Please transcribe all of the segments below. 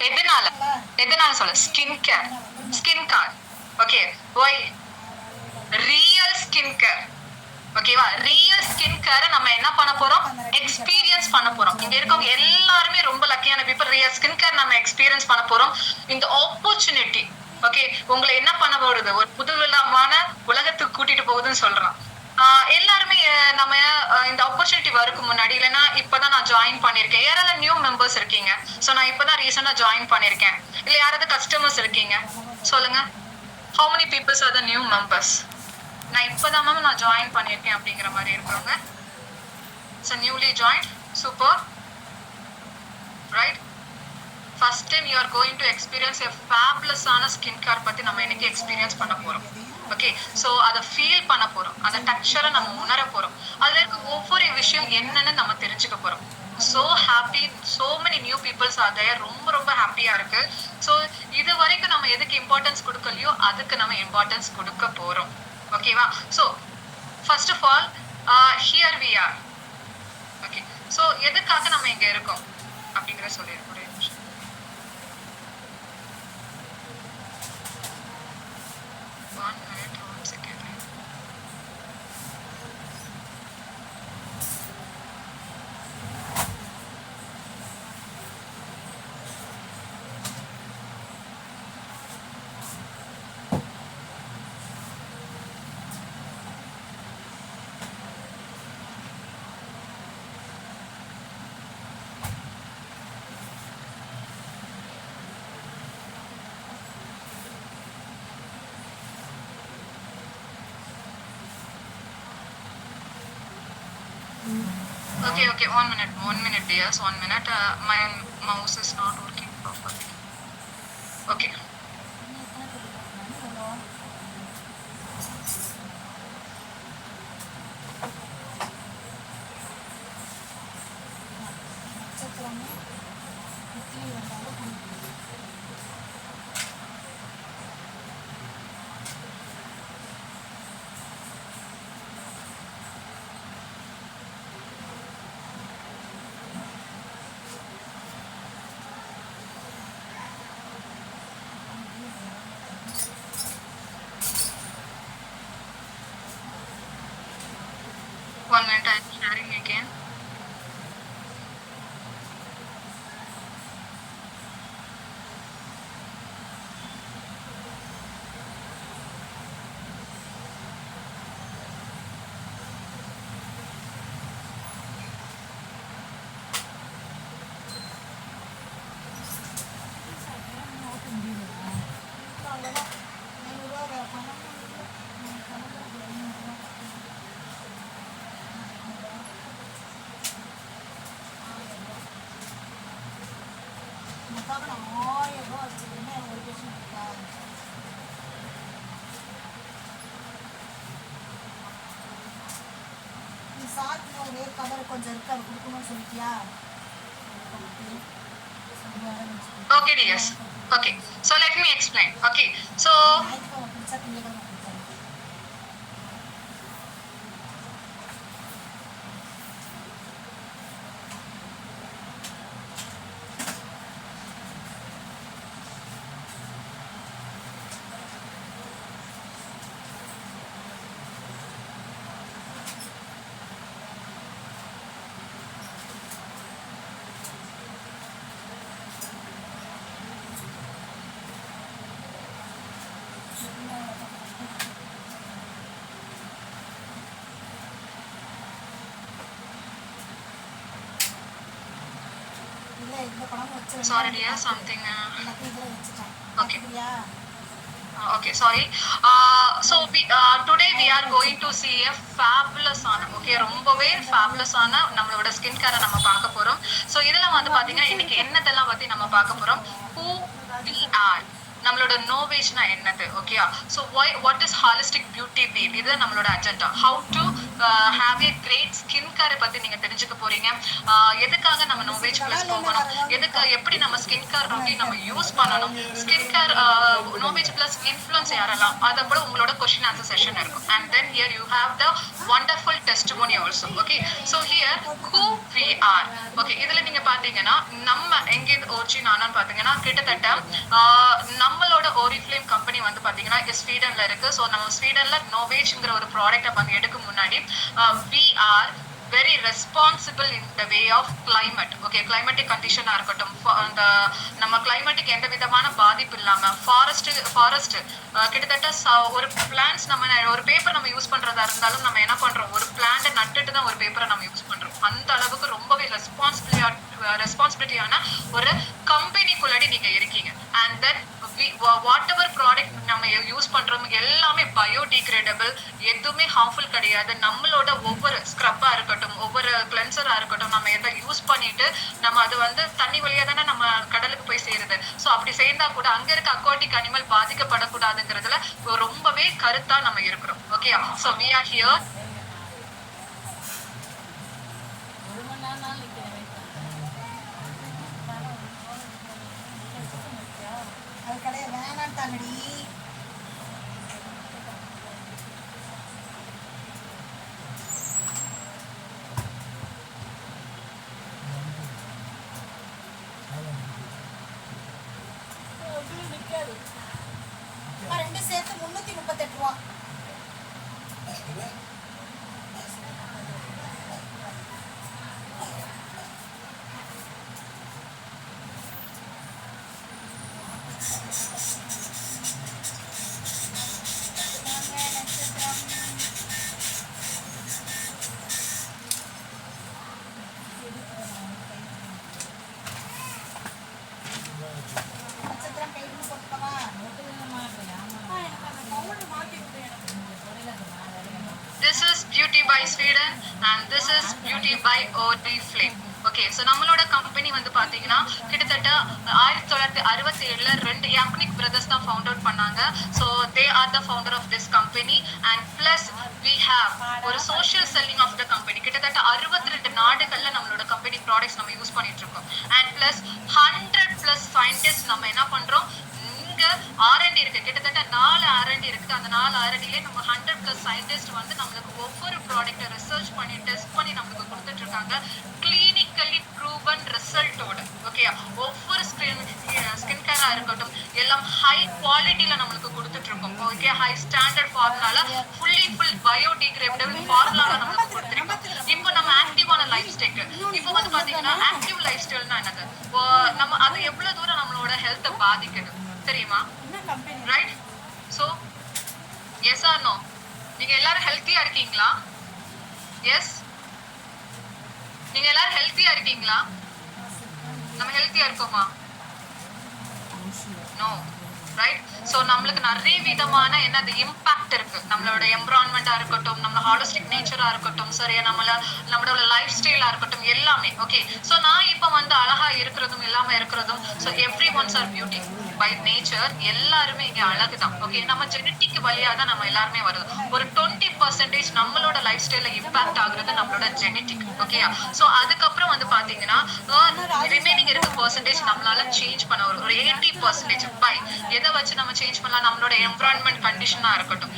எதனால எதனால சொல்ல skin care okay why real skin care ஓகேவா ரியல் ஸ்கின் கேரை நம்ம என்ன பண்ண போறோம் எக்ஸ்பீரியன்ஸ் பண்ண போறோம் இங்க இருக்கவங்க எல்லாருமே ரொம்ப லக்கியான பீப்புள் ரியல் ஸ்கின் கேர் நம்ம எக்ஸ்பீரியன்ஸ் பண்ண போறோம் இந்த ஆப்பர்ச்சுனிட்டி ஓகே உங்களை என்ன பண்ண போறது ஒரு புதுவிதமான உலகத்துக்கு கூட்டிட்டு போகுதுன்னு சொல்றான் எல்லாருமே நம்ம இந்த ஆப்பர்ச்சுனிட்டி வரக்கு முன்னாடி இல்லைன்னா இப்பதான் நான் ஜாயின் பண்ணிருக்கேன் யாராவது நியூ மெம்பர்ஸ் இருக்கீங்க சோ நான் இப்பதான் ரீசெண்டா ஜாயின் பண்ணிருக்கேன் இல்ல யாராவது கஸ்டமர்ஸ் இருக்கீங்க சொல்லுங்க how many people are the new members நான் இப்பதான் மேம் நான் ஜாயின் பண்ணிருக்கேன் அப்படிங்கிற மாதிரி இருக்கிறவங்க so newly joined super right first time you are going to experience a fabulous ஆன ஸ்கின் கேர் பத்தி நம்ம இன்னைக்கு எக்ஸ்பீரியன்ஸ் பண்ண போறோம் ஓகே சோ அதை ஃபீல் பண்ண போறோம் அந்த டெக்ஸ்சரை நம்ம உணர போறோம் அதுல இருக்க ஒவ்வொரு விஷயம் என்னன்னு நம்ம தெரிஞ்சுக்க போறோம் so happy so many new peoples are there ரொம்ப ரொம்ப ஹாப்பியா இருக்கு சோ இது வரைக்கும் நம்ம எதுக்கு இம்பார்ட்டன்ஸ் கொடுக்கலையோ அதுக்கு நம்ம இம்பார்ட்டன்ஸ் கொடுக்க போறோம் ஓகேவா so first of all here we are okay so எதுக்காக நம்ம இங்க இருக்கோம் அப்படிங்கறத சொல்லிருக்கோம் Okay, 1 minute dears, 1 minute. My mouse is not working properly. Okay. One minute, I'm sharing again. Okay, dears. Okay, so let me explain. Okay, so sorry dear, something okay. Okay, sorry. So today we are going to see a fabulous ஆன okay ரொம்பவே fabulous ஆன நம்மளோட skin கேரை நம்ம பார்க்க போறோம். So இதெல்லாம் வந்து பாத்தீங்கன்னா இன்னைக்கு என்னதெல்லாம் பத்தி நம்ம பார்க்க போறோம். Who we are, நம்மளோட நோவேஷனா என்னது, ஓகேயா? So what is holistic beauty wheel, இது நம்மளோட agenda. How to have a great skin care பத்தி நீங்க தெரிஞ்சுக்க போறீங்க. கேட்டிருப்பீங்க எதுக்காக நம்ம நோவேஜ் பிளஸ் போகணும், எப்படி நம்ம ஸ்கின் கேர் ரொட்டீன் நம்ம யூஸ் பண்ணணும், skin care Novage plus influence யாரெல்லாம், அதை கூட உங்களோட கொஸ்டின் ஆன்சர் செஷன் இருக்கும். And then here you have the wonderful testimony also. Okay, so here who we are. Okay, இதுல நீங்க பாத்தீங்கன்னா நம்ம எங்கேருந்து ஒரிஜின் ஆனான்னு பாத்தீங்கன்னா கிட்டத்தட்ட நம்மளோட ஓரிஃப்ளேம் கம்பெனி வந்து பாத்தீங்கன்னா ஸ்வீடன்ல இருக்கு. ஸோ நம்ம ஸ்வீடன்ல நோவேஜ்ங்கிற ஒரு ப்ராடக்ட் வந்து எடுக்க முன்னாடி we are very responsible in the way of climate. Okay, climatic condition இருக்கட்டும், அந்த நம்ம கிளைமேட்டுக்கு எந்த விதமான பாதிப்பு இல்லாம ஃபாரஸ்ட் கிட்டத்தட்ட ஒரு பிளான்ஸ் நம்ம ஒரு பேப்பர் நம்ம யூஸ் பண்றதா இருந்தாலும் நம்ம என்ன பண்றோம், ஒரு பிளான்ட் நட்டுட்டு தான் ஒரு பேப்பரை நம்ம யூஸ் பண்றோம். அந்த அளவுக்கு ரொம்பவே ரெஸ்பான்சிபிலிட்டியான ஒரு கம்பெனிக்குள்ளாடி நீங்க இருக்கீங்க. And then what ever product நம்ம யூஸ் பண்றோம் எல்லாமே பயோடிகிரேடபிள், எதுவுமே ஹார்ம்ஃபுல் கிடையாது. நம்மளோட ஒவ்வொரு ஸ்க்ரப்பா இருக்கட்டும், ஒவ்வொரு கிளென்சரா இருக்கட்டும், நம்ம எதை யூஸ் பண்ணிட்டு நம்ம அது வந்து தண்ணி வழியா தானே நம்ம கடலுக்கு போய் சேருது. ஸோ அப்படி சேர்ந்தா கூட அங்க இருக்க அக்வாட்டிக் அனிமல் பாதிக்கப்படக்கூடாதுங்கிறதுல ரொம்பவே கருத்தா நம்ம இருக்கிறோம். Okay, so we are here. சேர்த்து 338 ரூபா. This is Beauty by Sweden and this is Beauty by Oriflame. Okay, so நம்மளோட கம்பெனி வந்து பார்த்தீங்கன்னா கிட்டத்தட்ட 1967 2 யாப்னிக் பிரதர்ஸ் தான் ஃபவுண்ட் அவுட் பண்ணாங்க. So they are the founder of this company. And plus we have ஒரு social selling of the company. கிட்டத்தட்ட 62 நாடுகளில் நம்மளோட கம்பெனி ப்ராடக்ட்ஸ் நம்ம யூஸ் பண்ணிட்டு இருக்கோம். அண்ட் பிளஸ் 100+ சயின்டிஸ்ட் நம்ம என்ன பண்ணுறோம், R&D இருக்கு, கிட்டத்தட்ட 4 R&D இருக்கு. அந்த 4 R&Dலே நம்ம 100+ சயின்டிஸ்ட் வந்து நம்மளுக்கு ஒவ்வொரு ப்ராடக்ட்டை ரிசர்ச் பண்ணி டெஸ்ட் பண்ணி நம்மளுக்கு கொடுத்துட்டு இருக்காங்க, கிளினிக்கலி ப்ரூவன் ரிசல்ட்டோட. ஓகே, ஒவ்வொரு ஸ்கின் கேரா இருக்கட்டும் எல்லாம் ஹை குவாலிட்டியில நம்மளுக்கு கொடுத்துட்டு இருக்கோம். ஓகே, ஹை ஸ்டாண்டர்ட் ஃபார்முலால ஃபுல் பயோடிகிரேடபிள் ஃபார்முலால நம்மளுக்கு கொடுத்துருக்கோம். இப்போ நம்ம ஆக்டிவான லைஃப் ஸ்டைல், இப்போ வந்து பாத்தீங்கன்னா ஆக்டிவ் லைஃப் ஸ்டைல்னா என்னது, நம்ம அது எவ்வளவு தூரம் நம்மளோட ஹெல்த்தை பாதிக்குது தெரியுமா? Right? So yes or no? நீங்க எல்லாரும் ஹெல்த்தியா இருக்கீங்களா? எஸ், நீங்க எல்லாரும் ஹெல்த்தியா இருக்கீங்களா? நம்ம ஹெல்த்தியா இருக்கோமா? நோ. ரைட்? சோ நம்மளுக்கு நிறைய விதமான என்னது இம்பாக்ட் இருக்கு. நம்மளோட என்விரான்மெண்டா இருக்கட்டும், நம்ம ஹாலிஸ்டிக் நேச்சரா இருக்கட்டும், சரியா நம்மளோட லைஃப் ஸ்டைலா இருக்கட்டும் எல்லாமே. ஓகே, சோ நான் இப்ப வந்து அழகா இருக்கிறதும் இல்லாம இருக்கிறதும், so every ones are beauty by nature. எல்லாருமே இங்க அழகுதான். ஓகே, நம்ம ஜெனட்டிக் வழியா தான் நம்ம எல்லாருமே வருது. ஒரு 20% நம்மளோட லைஃப் ஸ்டைல இம்பாக்ட் ஆகுறது நம்மளோட ஜெனட்டிக். ஓகே, சோ அதுக்கப்புறம் வந்து பாத்தீங்கன்னா ரிமைனிங் இருக்க பெர்சன்டேஜ் நம்மளால சேஞ்ச் பண்ண ஒரு 80% பை எதை வச்சு நம்ம சேஞ்ச் பண்ணலாம், நம்மளோட என்விரான்மெண்ட் கண்டிஷனா இருக்கட்டும்,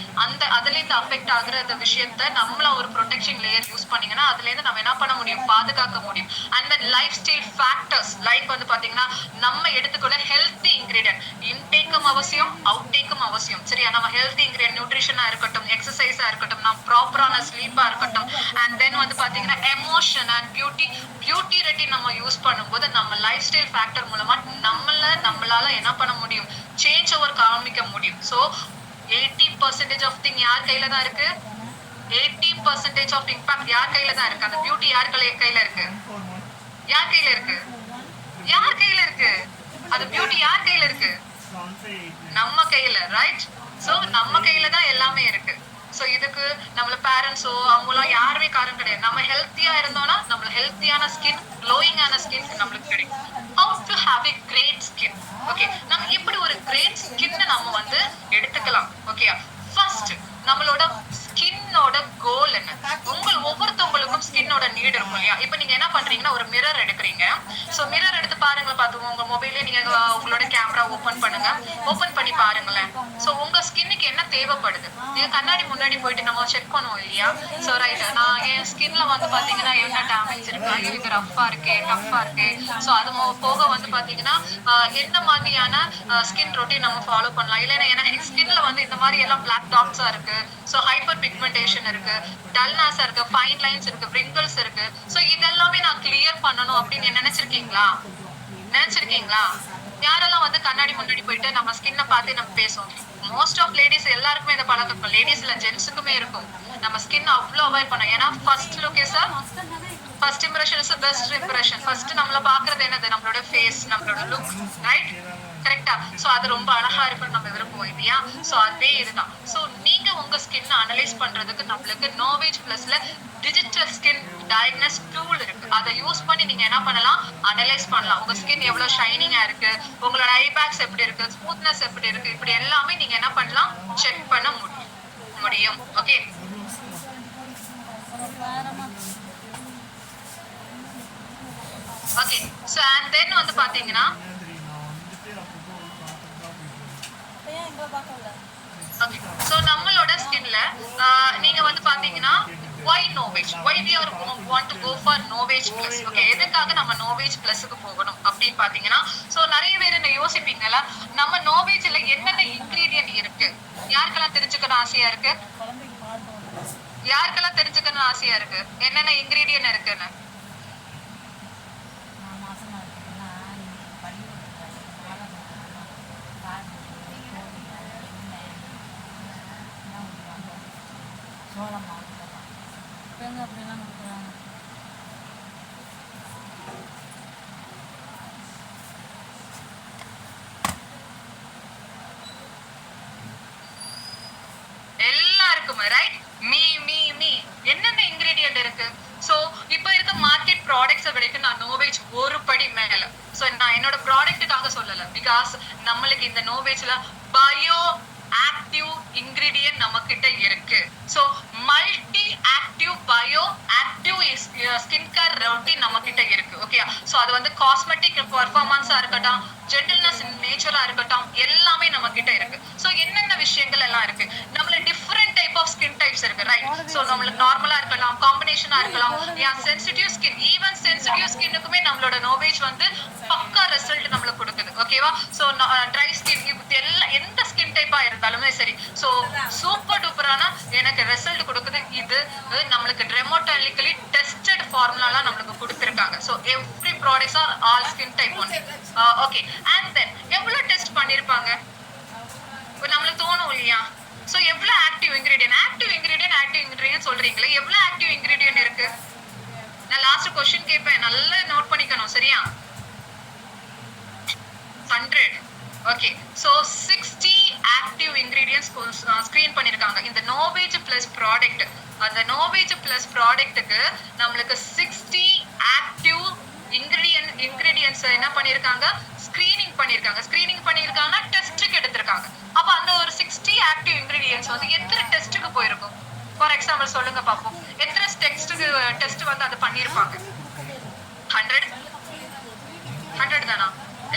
அதுல இருந்து அஃபெக்ட் ஆகுற விஷயத்த நம்மள ஒரு ப்ரொடெக்ஷன் லேயர் யூஸ் பண்ணீங்கன்னா அதுல இருந்து நம்ம என்ன பண்ண முடியும், பாதுகாக்க முடியும். And than life style factors like வந்து பாத்தீங்கன்னா நம்ம எடுத்துக்கொள்ள ஹெல்த்தி இன்கிரீடியன்ட் இன்டேக்கும் அவசியம், அவுட்டேக்கும் அவசியம். சரியா? நம்ம ஹெல்த்தி இன்கிரீடியன்ட் நியூட்ரிஷனா இருக்கட்டும், எக்ஸசைஸா இருக்கட்டும், நம்ம ப்ராப்பரான ஸ்லீப்பா இருக்கட்டும், அண்ட் தென் வந்து பாத்தீங்கன்னா எமோஷன் அண்ட் பியூட்டி ரெட்டி நம்ம யூஸ் பண்ணும்போது நம்ம லைஃப் ஸ்டைல் ஃபேக்டர் மூலமா நம்மளால என்ன பண்ண முடியும், சேஞ்ச் ஓவர் காமிக்க முடியும். ஸோ 80% ஆஃப் திங் யார் கையில தான் இருக்கு? 80% ஆஃப் இம்பாக்ட் யார் கையில தான் இருக்கு? அந்த பியூட்டி யார் கையில இருக்கு? யார் கையில இருக்கு? யார் கையில இருக்கு? அது பியூட்டி யார் கையில இருக்கு? நம்ம கையில. ரைட்? சோ நம்ம கையில தான் எல்லாமே இருக்கு. சோ இதுக்கு நம்மள பேரண்ட்ஸோ அவங்களாம் யாருமே காரணம் கிடையாது. நம்ம ஹெல்த்தியா இருந்தோம்னா நம்மள ஹெல்த்தியான ஸ்கின், க்ளோயிங்கான ஸ்கின் நம்மளுக்கு கிடைக்கும். How to have a great skin? Okay, நம்ம எப்படி ஒரு கிரேட் ஸ்கின் நம்ம வந்து எடுத்துக்கலாம்? ஓகே, ஃபர்ஸ்ட் நம்மளோட ஸ்கின்னோட கோல் என்ன? ஒவ்வொருத்தவங்களுக்கும் ஸ்கின்னோட ஷேட் இருக்கும் இல்லையா? இப்போ நீங்க என்ன பண்றீங்கன்னா ஒரு மிரர் எடுக்கிறீங்க. ஸோ மிரர் எடுத்து பாருங்க, பார்த்து உங்க மொபைல்ல நீங்க உங்களோட கேமரா ஓபன் பண்ணுங்க, ஓபன் பண்ணி பாருங்களேன். ஸோ உங்க ஸ்கின்னுக்கு என்ன தேவைப்படுது, நீங்க கண்ணாடி முன்னாடி போயிட்டு நம்ம செக் பண்ணுவோம் இல்லையா? ஸோ ரைட், நான் என் ஸ்கின்ல வந்து பாத்தீங்கன்னா என்ன டேமேஜ் இருக்கா, எனக்கு ரஃபா இருக்கு, டஃபா இருக்கு. ஸோ அது போக வந்து பாத்தீங்கன்னா என்ன மாதிரியான ஸ்கின் ரொட்டீன் நம்ம ஃபாலோ பண்ணலாம், இல்லைன்னா எனக்கு ஸ்கின்ல வந்து இந்த மாதிரி எல்லாம் பிளாக் டாட்ஸா இருக்கு, ஸோ ஹைப்பர் பிக்மெண்டேஷன் இருக்கு, டல்னஸா இருக்கு, ஃபைன் லைன்ஸ் இருக்கு, wrinkles இருக்கு. ஸோ இதெல்லாமே நான் கிளியர் பண்ணணும் அப்படின்னு நினைச்சிருக்கீங்களா? யாரெல்லாம் வந்து கண்ணாடி முன்னாடி போயிட்டு நம்ம ஸ்கின்னை பார்த்து நம்ம பேசுவோம்? மோஸ்ட் ஆஃப் லேடிஸ் எல்லாருக்குமே இந்த பழக்கம் இருக்கும், லேடிஸ் இல்ல ஜென்ஸுக்குமே இருக்கும். நம்ம ஸ்கின் அவ்வளோ அவாய்ட் பண்ணோம். ஏன்னா first look is first impression is best impression. First நம்மள பாக்குறது என்னது, நம்மளோட ஃபேஸ், நம்மளோட லுக், ரைட்? கரெக்டா? சோ அது ரொம்ப அழகா இருக்குன்னு நம்ம விரும்புவோம் இல்லையா? சோ அதே இதுதான். சோ நீங்க உங்க ஸ்கின் அனலைஸ் பண்றதுக்கு நம்மளுக்கு நோவேஜ் பிளஸ்ல டிஜிட்டல் ஸ்கின் டயக்னஸ் டூல் இருக்கு. அதை யூஸ் பண்ணி நீங்க என்ன பண்ணலாம், அனலைஸ் பண்ணலாம். உங்க ஸ்கின் எவ்வளவு ஷைனிங்கா இருக்கு, உங்களோட ஐ பேக்ஸ் எப்படி இருக்கு, ஸ்மூத்னஸ் எப்படி இருக்கு, இப்படி எல்லாமே நீங்க என்ன பண்ணலாம், செக் பண்ண முடியும். Okay, okay. So and then வந்து பாத்தீங்கன்னா ஓகே, சோ நம்மளோட ஸ்கின்ல நீங்க வந்து பாத்தீங்கன்னா why novage, why we are want to go for novage plus. Okay, எதுக்காக நம்ம novage plusக்கு போகணும் அப்படின்னு பாத்தீங்கன்னா, சோ நிறைய பேர் என்ன யோசிப்பீங்கல, நம்ம novageல என்னென்ன இன்கிரிடியன்ட் இருக்கு, யாருக்கெல்லாம் தெரிஞ்சுக்கணும் ஆசையா இருக்கு? என்னென்ன இன்கிரிடியன்ட் இருக்குன்னு? எல்லாருக்குமே ரைட், மீ என்னென்ன இன்கிரிடியன்ட் இருக்கு? சோ இப்போ இருக்க மார்க்கெட் ப்ராடக்ட்ஸ் வரைக்கும் நான் நோவேஜ் ஒரு படி மேல. சோ நான் என்னோட ப்ராடக்ட்டுக்காக சொல்லல, பிகாஸ் நம்மளுக்கு இந்த நோவேஜ்ல பயோ ஆக்டிவ் இன்கிரிடியன்ட் நம்ம கிட்ட இருக்கு. So multi active bio active skin care routine நம்ம கிட்ட இருக்கு. ஓகே, சோ அது வந்து காஸ்மெட்டிக் பெர்ஃபார்மன்ஸா இருக்கட்டும், ஜென்டில்னஸ் நேச்சரா இருக்கட்டும், எல்லாமே நம்ம கிட்ட இருக்கு. சோ என்னென்ன விஷயங்கள் எல்லாம் இருக்கு, நம்மள different type of skin types இருக்கு, ரைட்? சோ நம்மளுக்கு நார்மலா இருக்கலாம், காம்பினேஷனா இருக்கலாம், சென்சிட்டிவ் ஸ்கின், ஈவன் சென்சிட்டிவ் ஸ்கின்னுக்குமே நம்மளோட நோவேஜ் வந்து பக்கா ரிசல்ட் நம்மளுக்கு கொடுக்குது. ஓகேவா? சோ ட்ரை ஸ்கின், எந்த ஸ்கின் டைப்பா இருந்தாலுமே சரி, சோ சூப்பர் டூப்பரான எனக்கு ரிசல்ட் கொடுக்குது. இது நம்மளுக்கு டெர்மோடாலஜிக்கலி டெஸ்டட் ஃபார்முலாலாம் நம்மளுக்கு கொடுத்திருக்காங்க. So every products are all skin type only. Okay, and then எவ்வளவு டெஸ்ட் பண்ணிருப்பாங்க நம்மளுக்கு தோணும் இல்லையா? சோ எவ்வளவு ஆக்டிவ் இன்கிரிடியன்ட் சொல்றீங்களே, எவ்வளவு ஆக்டிவ் இன்கிரிடியன்ட் இருக்கு? நான் லாஸ்ட் क्वेश्चन கேட்பேன், நல்லா நோட் பண்ணிக்கணும், சரியா? 100. Okay, so 60 active ingredients screen பண்ணிருக்காங்க இந்த நோவேஜ் பிளஸ் ப்ராடக்ட். அந்த நோவேஜ் பிளஸ் ப்ராடக்ட்டுக்கு நம்மளுக்கு 60 ஆக்டிவ் இன்கிரிடியன்ட்ஸ் என்ன பண்ணிருக்காங்க, ஸ்கிரீனிங் பண்ணிருக்காங்க, டெஸ்ட்டுக்கு எடுத்திருக்காங்க. அப்ப அந்த ஒரு 60 ஆக்டிவ் இன்கிரிடியன்ட்ஸ் வந்து எத்தனை டெஸ்ட்டுக்கு போயிருக்கும்? ஃபார் எக்ஸாம்பிள் சொல்லுங்க பாப்போம், எத்தனை டெஸ்ட் வந்து அது பண்ணிருப்பாங்க? 100 தானா?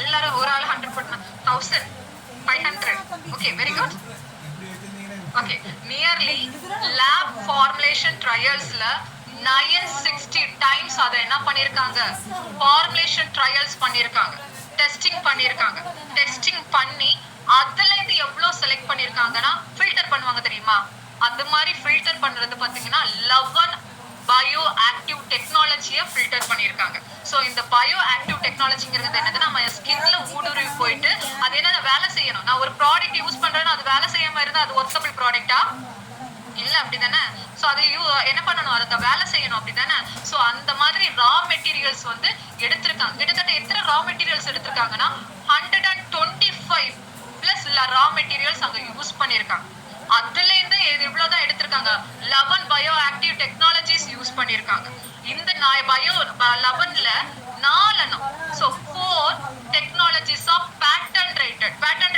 எல்லாரும் ஒரு ஆள் 100 போட்டா 1500. Okay, very good. Okay, nearly lab formulation ட்ரையல்ஸ்ல 960 டைம்ஸ் அதை என்ன பண்ணிருக்காங்க, ஃபார்முலேஷன் ட்ரையல்ஸ் பண்ணிருக்காங்க, டெஸ்டிங் பண்ணிருக்காங்க. டெஸ்டிங் பண்ணி அதுல இருந்து எவ்வளவு செலக்ட் பண்ணிருக்காங்கன்னா ஃபில்டர் பண்ணுவாங்க தெரியுமா? அது மாதிரி ஃபில்டர் பண்றது பாத்தீங்கன்னா 11 பயோ ஆக்டிவ் டெக்னாலஜியை ஃபில்டர் பண்ணிருக்காங்க. சோ இந்த பயோ ஆக்டிவ் டெக்னாலஜிங்கிறது என்னது, நம்ம ஸ்கின்ல ஊடுருவி போயிட்டு அது என்ன வேலை செய்யணும். நான் ஒரு ப்ராடக்ட் யூஸ் பண்றேன்னா அது வேலை செய்யாம இருந்தா அது ஒர்க்கபிள் ப்ராடக்டா இல்ல, அப்படிதானே? சோ அது என்ன பண்ணணும், அதுக்கு வேலை செய்யணும், அப்படிதானே? சோ அந்த மாதிரி ரா மெட்டீரியல்ஸ் வந்து எடுத்திருக்காங்க. கிட்டத்தட்ட எத்தனை ரா மெட்டீரியல்ஸ் எடுத்திருக்காங்கன்னா 125 பிளஸ் ரா மெட்டீரியல்ஸ் அங்க யூஸ் பண்ணிருக்காங்க. அதுல இருந்து இவ்வளவுதான் எடுத்திருக்காங்க. 11 பயோ ஆக்டிவ் டெக்னாலஜிஸ் யூஸ் பண்ணிருக்காங்க. இந்த பயோ 11ல 4 சோ 4 டெக்னாலஜிஸ் ஆஃப் பேட்டன்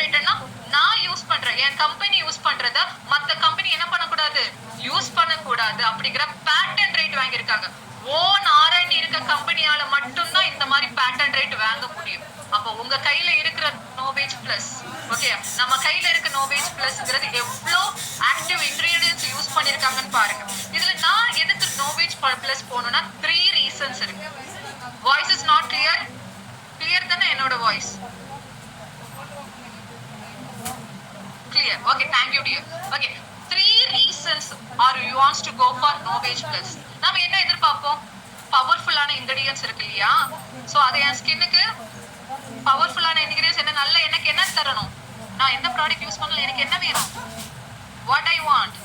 ரேட்டட்னா நான் யூஸ் பண்றேன், என் கம்பெனி யூஸ் பண்றத மத்த கம்பெனி என்ன பண்ணக்கூடாது, யூஸ் பண்ணக்கூடாது அப்படிங்கிற பேட்டன்ட் ரைட் வாங்கியிருக்காங்க. ஓன் R&D இருக்க கம்பெனியால மட்டும்தான் இந்த மாதிரி பேட்டன்ட் ரைட் வாங்க முடியும். அப்போ உங்க கையில இருக்கிற நோவேஜ் பிளஸ், ஓகே, நம்ம கையில இருக்க நோவேஜ் பிளஸ்ங்கிறது எவ்வளோ ஆக்டிவ் இன்கிரீடியன்ஸ் யூஸ் பண்ணிருக்காங்கன்னு பாருங்க. இதுல நான் எதுக்கு நோவேஜ் பிளஸ் போகணும்னா 3 ரீசன்ஸ் இருக்கு. Voice is not clear? Clear தானே என்னோட voice? Clear? Okay, thank you dear. Okay, 3 reasons or you wants to go for Novage Plus. நாம என்ன எதிர்பார்ப்போம்? பவர்ஃபுல்லான இன்கிரிடியன்ஸ் இருக்கு இல்லையா? சோ அது என் ஸ்கின்னுக்கு பவர்ஃபுல்லான இன்கிரிடியன்ஸ் என்ன, நல்ல எனக்கு என்ன தரணும்? நான் எந்த ப்ராடக்ட் யூஸ் பண்ணல, எனக்கு என்ன வேணும்? வாட் ஐ வாண்ட்,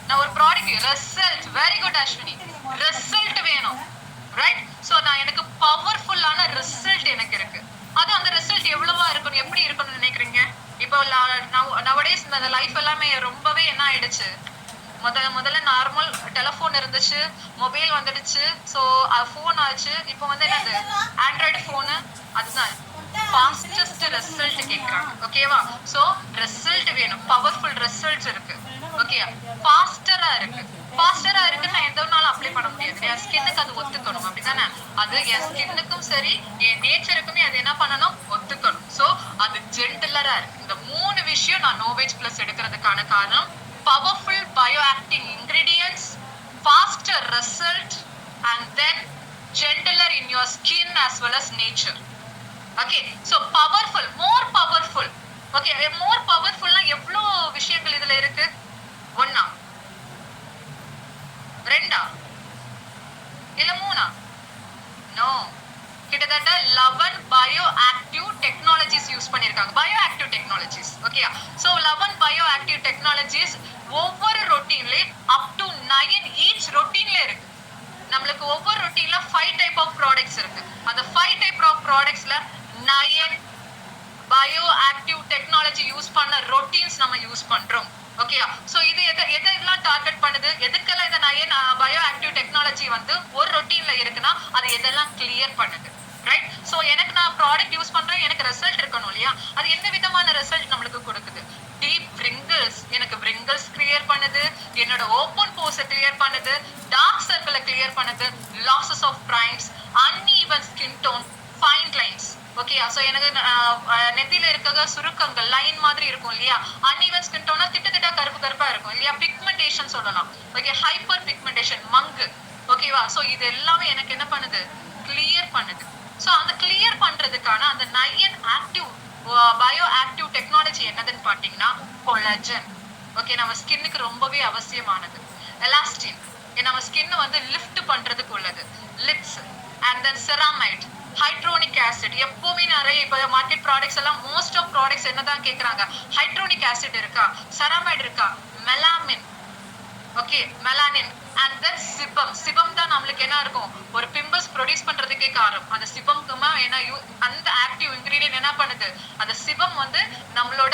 நான் ஒரு product result, very good Ashwini, result வேணும், ரைட்? சோ நான் எனக்கு பவர்ஃபுல்லான ரிசல்ட் எனக்கு இருக்கு. அது அந்த ரிசல்ட் எவ்வளவா இருக்கணும், எப்படி இருக்கணும்னு நினைக்கிறீங்க? இப்போ நவடேஸ் இந்த லைஃப் எல்லாமே ரொம்பவே என்ன ஆயிடுச்சு, முதல்ல நார்மல் டெலிஃபோன் இருந்துச்சு, மொபைல் வந்துடுச்சு, ஸோ ஃபோன் ஆச்சு, இப்போ வந்து என்னது ஆண்ட்ராய்டு ஃபோனு. அதுதான் ஃபாஸ்டஸ்ட் ரிசல்ட் கேட்குறாங்க, ஓகேவா? ஸோ ரிசல்ட் வேணும், பவர்ஃபுல் ரிசல்ட்ஸ் இருக்கு, ஓகே, ஃபாஸ்டரா இருக்கு நான் எந்த நாளும் அப்ளை பண்ண முடியாது. என் ஸ்கின்னுக்கு அது ஒத்துக்கணும், அப்படிதானே? அது என் ஸ்கின்னுக்கும் சரி என் நேச்சருக்குமே அது என்ன பண்ணணும், ஒத்துக்கணும். ஸோ அது ஜென்டிலரா இருக்கு. இந்த 3 விஷயம் நான் நோவேஜ் பிளஸ் எடுக்கிறதுக்கான காரணம். Powerful bioactive ingredients, faster result, and then gentler in your skin as well as nature. Okay, so powerful, more powerful. Okay, more powerful na evlo விஷயங்கள் இதுல இருக்கு. ஒண்ணா, ரெண்டா, இல்ல மூணா? நோ, கிட்டத்தட்ட 11 bioactive technologies யூஸ் பண்ணிருக்காங்க. bioactive technologies, okay? So 11 bioactive technologies ஒவ்வொரு ரொட்டீன்ல up to 9 each ரொட்டீன்ல இருக்கு. நம்மளுக்கு ஒவ்வொரு ரொட்டீன்ல 5 டைப் ஆஃப் ப்ராடக்ட்ஸ் இருக்கு. அந்த 5 டைப் ஆஃப் ப்ராடக்ட்ஸ்ல 9 bioactive technology யூஸ் பண்ண ரொட்டீன்ஸ் நம்ம யூஸ் பண்றோம். ஓகே, சோ இது எதெல்லாம் டார்கெட் பண்ணுது, எதுக்கெல்லாம் இந்த 9 bioactive technology வந்து ஒரு ரொட்டீன்ல இருக்குன்னா அது எதெல்லாம் கிளியர் பண்ணுது, ரைட்? சோ எனக்கு நான் ப்ராடக்ட் யூஸ் பண்றேன், எனக்கு ரிசல்ட் இருக்கணும் இல்லையா? அது எந்த விதமான ரிசல்ட் நம்மளுக்கு கொடுக்குது? டீப் wrinkles, எனக்கு wrinkles கிளியர் பண்ணுது, என்னோட ஓப்பன் போர்ஸை கிளியர் பண்ணுது, டார்க் சர்க்கிளை கிளியர் பண்ணுது, losses of primes, uneven skin tone, fine lines. Okay, so எனக்கு நெத்தியில இருக்க சுருக்கங்கள் லைன் மாதிரி இருக்கும் இல்லையா? uneven skin tone திட்டா கருப்பா இருக்கும் இல்லையா? பிக்மெண்டேஷன் சொல்லலாம். ஓகே, ஹைப்பர் பிக்மெண்டேஷன், மங்கு, ஓகேவா? சோ இது எல்லாமே எனக்கு என்ன பண்ணுது, கிளியர் பண்ணுது. சோ அந்த கிளியர் பண்றதுக்கான அந்த 9 ஆக்டிவ் bioactive technology என்னதுன்னு பாத்தீங்கன்னா கொலாஜன். ஓகே, நம்ம ஸ்கின்னுக்கு ரொம்பவே அவசியமானது. எலாஸ்டின், நம்ம ஸ்கின் வந்து லிஃப்ட் பண்றதுக்கு உள்ளது. Lips and then ceramide, hyaluronic acid. எப்பவுமே நிறைய இப்போ மார்க்கெட் ப்ராடக்ட்ஸ் எல்லாம் மோஸ்ட் ஆஃப் ப்ராடக்ட்ஸ் என்னதான் கேக்குறாங்க, ஹைட்ரோனிக் ஆசிட் இருக்கா, செராமைட் இருக்கா, melamine, okay, melanin, and then sebum. Sebum தான் நம்மளுக்கு என்ன இருக்கும், ஒரு பிம்பிள்ஸ் ப்ரொடியூஸ் பண்றதுக்கே காரணம். அந்த சிபம்க்குமா என்ன அந்த ஆக்டிவ் இன்கிரீடியன்ட் என்ன பண்ணுது, அந்த சிபம் வந்து நம்மளோட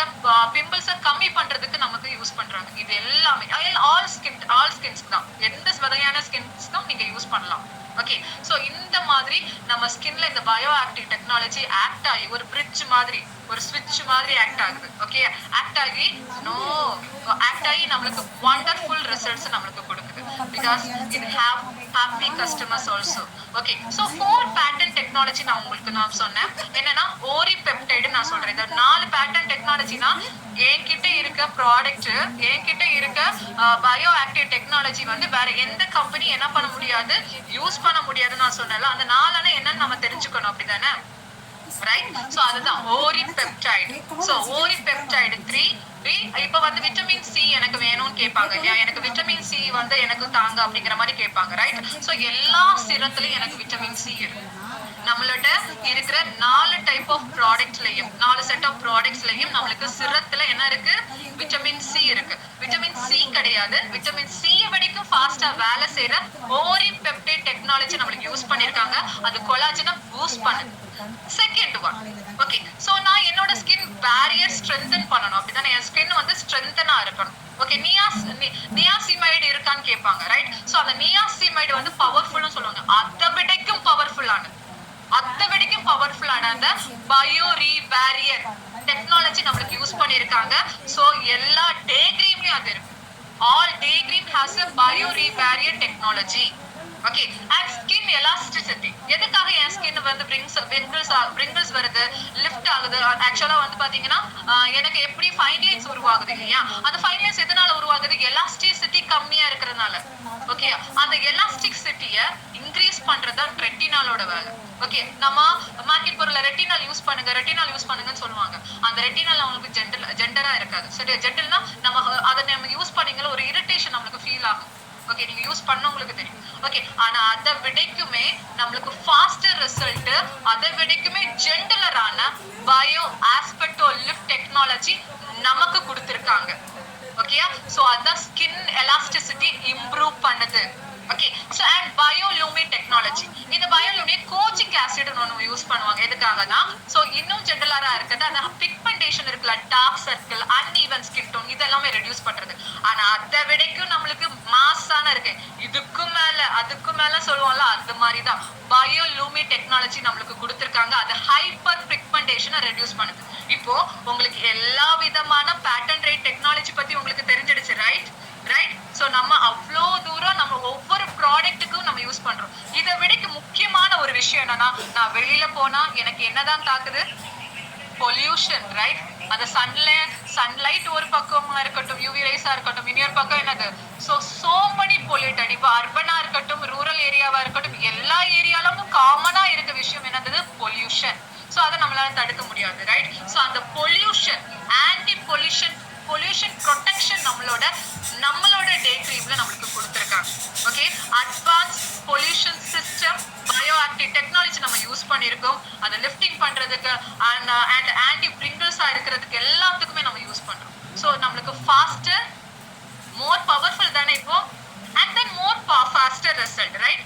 பிம்பிள்ஸை கம்மி பண்றதுக்கு நமக்கு யூஸ் பண்றாங்க. இது எல்லாமே ஆல் ஸ்கின்ஸ் தான், எந்த வகையான ஸ்கின்ஸ்க்கும் நீங்க யூஸ் பண்ணலாம். ஓகே, சோ இந்த மாதிரி நம்ம ஸ்கின்ல இந்த பயோஆக்டிவ் டெக்னாலஜி ஆக்ட் ஆகி ஒரு பிரிட்ஜ் மாதிரி, ஒரு ஸ்விட்ச் மாதிரி ஆக்ட் ஆகுது. ஓகே, ஆக்ட் ஆகி நம்மளுக்கு வண்டர்ஃபுல் ரிசல்ட்ஸ் நம்மளுக்கு கொடுக்குது. பிகாஸ் இது happy customers also. Okay, so 4 patent technology நான் உங்களுக்கு சொன்னேன். என்னன்னா ஓரிபெப்டைடு நான் சொல்றேன். இந்த 4 பேட்டன்ட் டெக்னாலஜினா என்கிட்ட இருக்க ப்ராடக்ட், என்கிட்ட இருக்க பயோஆக்டிவ் டெக்னாலஜி வந்து வேற எந்த கம்பெனி என்ன பண்ண முடியாது, யூஸ் பண்ண முடியாதுன்னு நான் சொன்னேன்ல. அந்த 4 என்னன்னு நம்ம தெரிஞ்சுக்கணும், அப்படிதானே? ரைட்? சோ அதுதான் ஓரிபெப்டைடு. சோ ஓரிபெப்டைடு 3. இப்ப வந்து விட்டமின் சி எனக்கு வேணும்னு கேட்பாங்க இல்லையா? எனக்கு விட்டமின் சி வந்து எனக்கு தாங்க அப்படிங்கிற மாதிரி கேட்பாங்க, ரைட்? சோ எல்லா சிரத்துலயும் எனக்கு விட்டமின் சி இருக்கு. நம்மளோட இருக்கிற 4 டைப் ஆஃப் ப்ராடக்ட்ஸ்லயும், 4 செட் ஆஃப் ப்ராடக்ட்ஸ்லயும் நம்மளுக்கு சிரத்துல என்ன இருக்கு, விட்டமின் சி இருக்கு. விட்டமின் சி கிடையாது, விட்டமின் சி வரைக்கும் ஃபாஸ்டா வேலை செய்யற ஓரிபெப்டைட் டெக்னாலஜி நம்மளுக்கு யூஸ் பண்ணிருக்காங்க. அது கொலாஜனை பூஸ்ட் பண்ணுது. செகண்ட் ஒன், ஓகே, சோ நான் என்னோட ஸ்கின் பேரியர் ஸ்ட்ரென்தன் பண்ணணும், அப்படிதானே? என் ஸ்கின் வந்து ஸ்ட்ரென்தனா இருக்கணும். ஓகே, நியாசிமைடு இருக்கான்னு கேட்பாங்க, ரைட்? சோ அந்த நியாசிமைடு வந்து பவர்ஃபுல்னு சொல்லுவாங்க. அதை விடைக்கும் பவர்ஃபுல்லான அந்த பயோ ரீ பேரியர் டெக்னாலஜி நம்மளுக்கு யூஸ் பண்ணிருக்காங்க. சோ எல்லா டே கிரீம்லயும் அது இருக்கு. All day cream has a bio rebarrier technology. Okay, and skin elasticity. எதுக்காக என் ஸ்கின் வந்து wrinkles வருது, லிஃப்ட் ஆகுது? ஆக்சுவலா வந்து பாத்தீங்கன்னா எனக்கு எப்படி ஃபைன் லைன்ஸ் உருவாகுது இல்லையா, அந்த ஃபைன் லைன்ஸ் எதனால உருவாகுது? எலாஸ்டிசிட்டி கம்மியா இருக்கிறதுனால. ஓகே, அந்த எலாஸ்டிசிட்டிய இன்க்ரீஸ் பண்றது ரெட்டினாலோட வேலை. ஓகே, நம்ம மார்க்கெட் பொருள்ல ரெட்டினால் யூஸ் பண்ணுங்கன்னு சொல்லுவாங்க. அந்த ரெட்டினால் அவங்களுக்கு ஜெண்டரா இருக்காது. சரி, ஜெண்டல்னா அதை நம்ம யூஸ் பண்ணீங்களா ஒரு இரிட்டேஷன் நம்மளுக்கு ஃபீல் ஆகும். ஓகே, நீங்க யூஸ் பண்ணவங்களுக்கு தெரியும். ஓகே, ஆனா அதை விடைக்குமே நம்மளுக்கு ஃபாஸ்டர் ரிசல்ட், அதை விடைக்குமே ஜென்டலரான பயோ ஆஸ்பெக்டோ லிஃப்ட் டெக்னாலஜி நமக்கு கொடுத்திருக்காங்க. ஓகேயா, சோ அதான் ஸ்கின் எலாஸ்டிசிட்டி இம்ப்ரூவ் பண்ணுது. ஓகே, சோ அண்ட் பயோலூமின் டெக்னாலஜி. இந்த பயோலூமின் கோச்சிக் ஆசிட் ஒன்னு யூஸ் பண்ணுவாங்க. எதுக்காகனா சோ இன்னும் ஜென்டலரா இருக்குது, அந்த பிக்மெண்டேஷன் இருக்குல்ல, dark circle, uneven skin tone, இதெல்லாமே ரெடியூஸ் பண்றது. ஆனா அதை விடைக்கும் நம்மளுக்கு மாசான இருக்கு. அதுக்கு மேல சொல்லுவோம்ல, அது மாதிரிதான் பயோலூமி டெக்னாலஜி நம்மளுக்கு கொடுத்திருக்காங்க. அது ஹைப்பர் பிக்மெண்டேஷனை ரெடியூஸ் பண்ணுது. இப்போ உங்களுக்கு எல்லா விதமான பேட்டன் ரைட் டெக்னாலஜி பத்தி உங்களுக்கு தெரிஞ்சிடுச்சு, ரைட்? சோ நம்ம அவ்வளோ தூரம் நம்ம ஒவ்வொரு ப்ராடக்ட்டுக்கும் நம்ம யூஸ் பண்றோம். இதை விடைக்கு முக்கியமான ஒரு விஷயம் என்னன்னா, நான் வெளியில போனா எனக்கு என்னதான் தாக்குது? Pollution, right? அந்த சன்லைட் ஒரு பக்கமா இருக்கட்டும், யூவி ரேஸா இருக்கட்டும், இன்னொரு பக்கம் என்னது? So many polluted. இப்போ அர்பனா இருக்கட்டும், ரூரல் ஏரியாவா இருக்கட்டும், எல்லா ஏரியாலும் காமனா இருக்க விஷயம் என்னது? பொல்யூஷன். சோ அதை நம்மளால தடுக்க முடியாது, ரைட்? சோ அந்த பொல்யூஷன், ஆன்டி பொல்யூஷன் ப்ரொடெக்ஷன் நம்மளோட டே கிரீம்ல நம்மளுக்கு கொடுத்துருக்காங்க. Okay, advance pollution system bio active technology நம்ம யூஸ் பண்ணியிருக்கோம். அதை லிஃப்டிங் பண்றதுக்கு அண்ட் ஆன்டி பிரிங்கிள்ஸா இருக்கிறதுக்கு எல்லாத்துக்குமே நம்ம யூஸ் பண்றோம். ஸோ நம்மளுக்கு ஃபாஸ்டர், மோர் பவர்ஃபுல் தானே இப்போ, and then more faster result, right?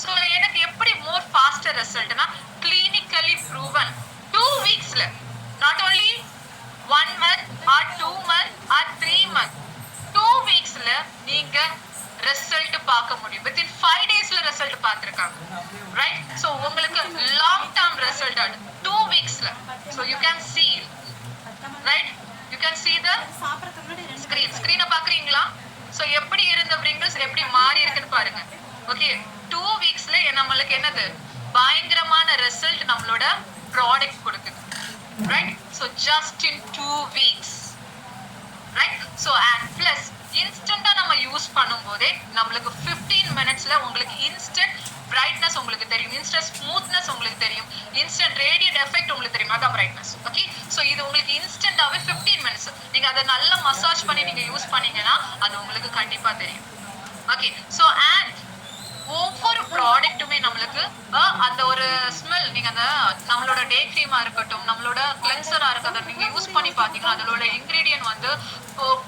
So எனக்கு எப்படி மோர் ஃபாஸ்டர் ரிசல்ட்னா, கிளினிக்கலி ப்ரூவன் 2 வீக்ஸ்ல, not only 1 month or 2 months or 3 months, 2 வீக்ஸ்ல நீங்க ரிசல்ட் பார்க்க முடியும். வித்தின் 5 daysல ரிசல்ட் பார்த்திருக்காங்க, ரைட்? சோ உங்களுக்கு லாங் டர்ம் ரிசல்ட் 2 வீக்ஸ்ல. So you can see, right? You can see the ஸ்கிரீனை பாக்குறீங்களா? சோ எப்படி இருந்த wrinkles எப்படி மாறி இருக்குன்னு பாருங்க. ஓகே, 2 வீக்ஸ்ல நம்மளுக்கு என்னது? பயங்கரமான ரிசல்ட் நம்மளோட ப்ராடக்ட் கொடுக்குது, right? So just in 2 weeks, right? So and plus instant நம்ம யூஸ் பண்ணும்போதே நம்மளுக்கு 15 minutesல உங்களுக்கு இன்ஸ்டன்ட் பிரைட்னஸ் உங்களுக்கு தெரியும், இன்ஸ்டன்ட் ஸ்மூத்னஸ் உங்களுக்கு தெரியும், இன்ஸ்டன்ட் ரேடியன்ட் எஃபெக்ட் உங்களுக்கு தெரியும். அதான் பிரைட்னஸ். ஓகே, சோ இது உங்களுக்கு இன்ஸ்டன்டாவே 15 minutes நீங்க அதை நல்லா மசாஜ் பண்ணி நீங்க யூஸ் பண்ணீங்கன்னா அது உங்களுக்கு கண்டிப்பா தெரியும். ஓகே, சோ அண்ட் ஒவ்வொரு ப்ராடக்ட்டுமே நம்மளுக்கு அந்த ஒரு ஸ்மெல், நீங்க அந்த நம்மளோட டே கிரீமா இருக்கட்டும், நம்மளோட கிளென்சரா இருக்கட்டும், நீங்க யூஸ் பண்ணி பாத்தீங்கன்னா அதோட இன்கிரீடியன்ட் வந்து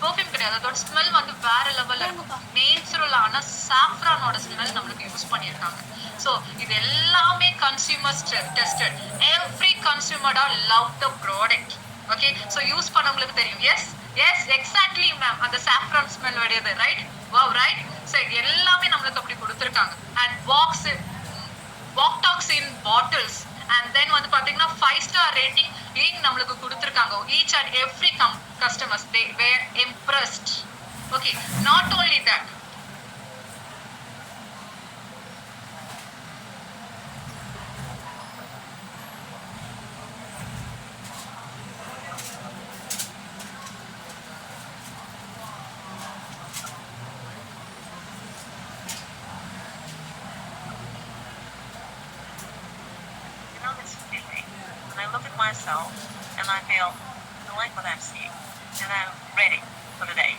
பெர்ஃப்யூம் கிடையாது, அதோட ஸ்மெல் வந்து வேற லெவல்ல இருக்கும். நேச்சுரலான சாஃப்ரானோட ஸ்மெல் நம்மளுக்கு யூஸ் பண்ணியிருக்காங்க. ஸோ இது எல்லாமே consumers tested. Every consumer are love the product. Okay, so use பண்ணவங்களுக்கு தெரியும். எஸ் எக்ஸாக்ட்லி மேம், அந்த சாஃப்ரான் ஸ்மெல் வருது, ரைட்? Wow, right? ஸோ எல்லாமே நம்மளுக்கு அப்படி கொடுத்துருக்காங்க. அண்ட் வாக்டாக்ஸ் இன் பாட்டில்ஸ், அண்ட் தென் வந்து பாத்தீங்கன்னா 5-star ரேட்டிங் நம்மளுக்கு கொடுத்துருக்காங்க. Each and every customers they were impressed. Okay, not only that, I look at myself and I feel, I like what I'm seeing, and I'm ready for the day.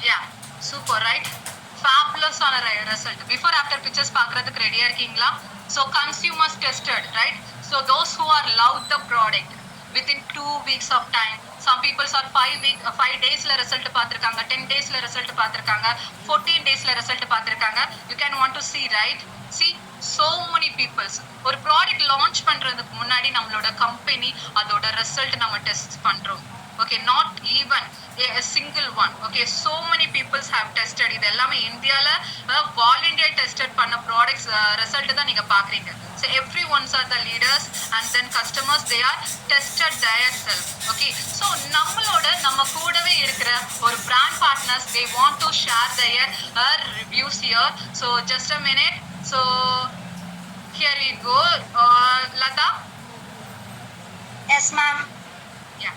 yeah, super, right? Fabulous on a result. Before after pictures பார்க்கிறதுக்கு ரெடியா இருக்கீங்களா? So consumers tested, right? So those who are love the product, within 2 weeks of time. Some people are 5 daysல result பார்த்திருக்காங்க, 10 daysல result பார்த்திருக்காங்க, 14 daysல result பார்த்திருக்காங்க. You can want to see, right? See, so many peoples. ஒரு product launch பண்றதுக்கு முன்னாடி நம்மளோட கம்பெனி அதோட ரிசல்ட் நம்ம டெஸ்ட் பண்றோம். Okay, not even a single one. Okay, so many peoples have tested. இது எல்லாமே இந்தியால வாலண்டியர் டெஸ்டட் பண்ண ப்ராடக்ட்ஸ் ரிசல்ட் தான் நீங்க பாக்குறீங்க. So everyone's are the leaders and then customers, they are tested their self. Okay, so நம்ம கூடவே இருக்கிற ஒரு brand partners, they want to share their reviews here. So just a minute. So here we go. Lata? Yes, ma'am. Yeah.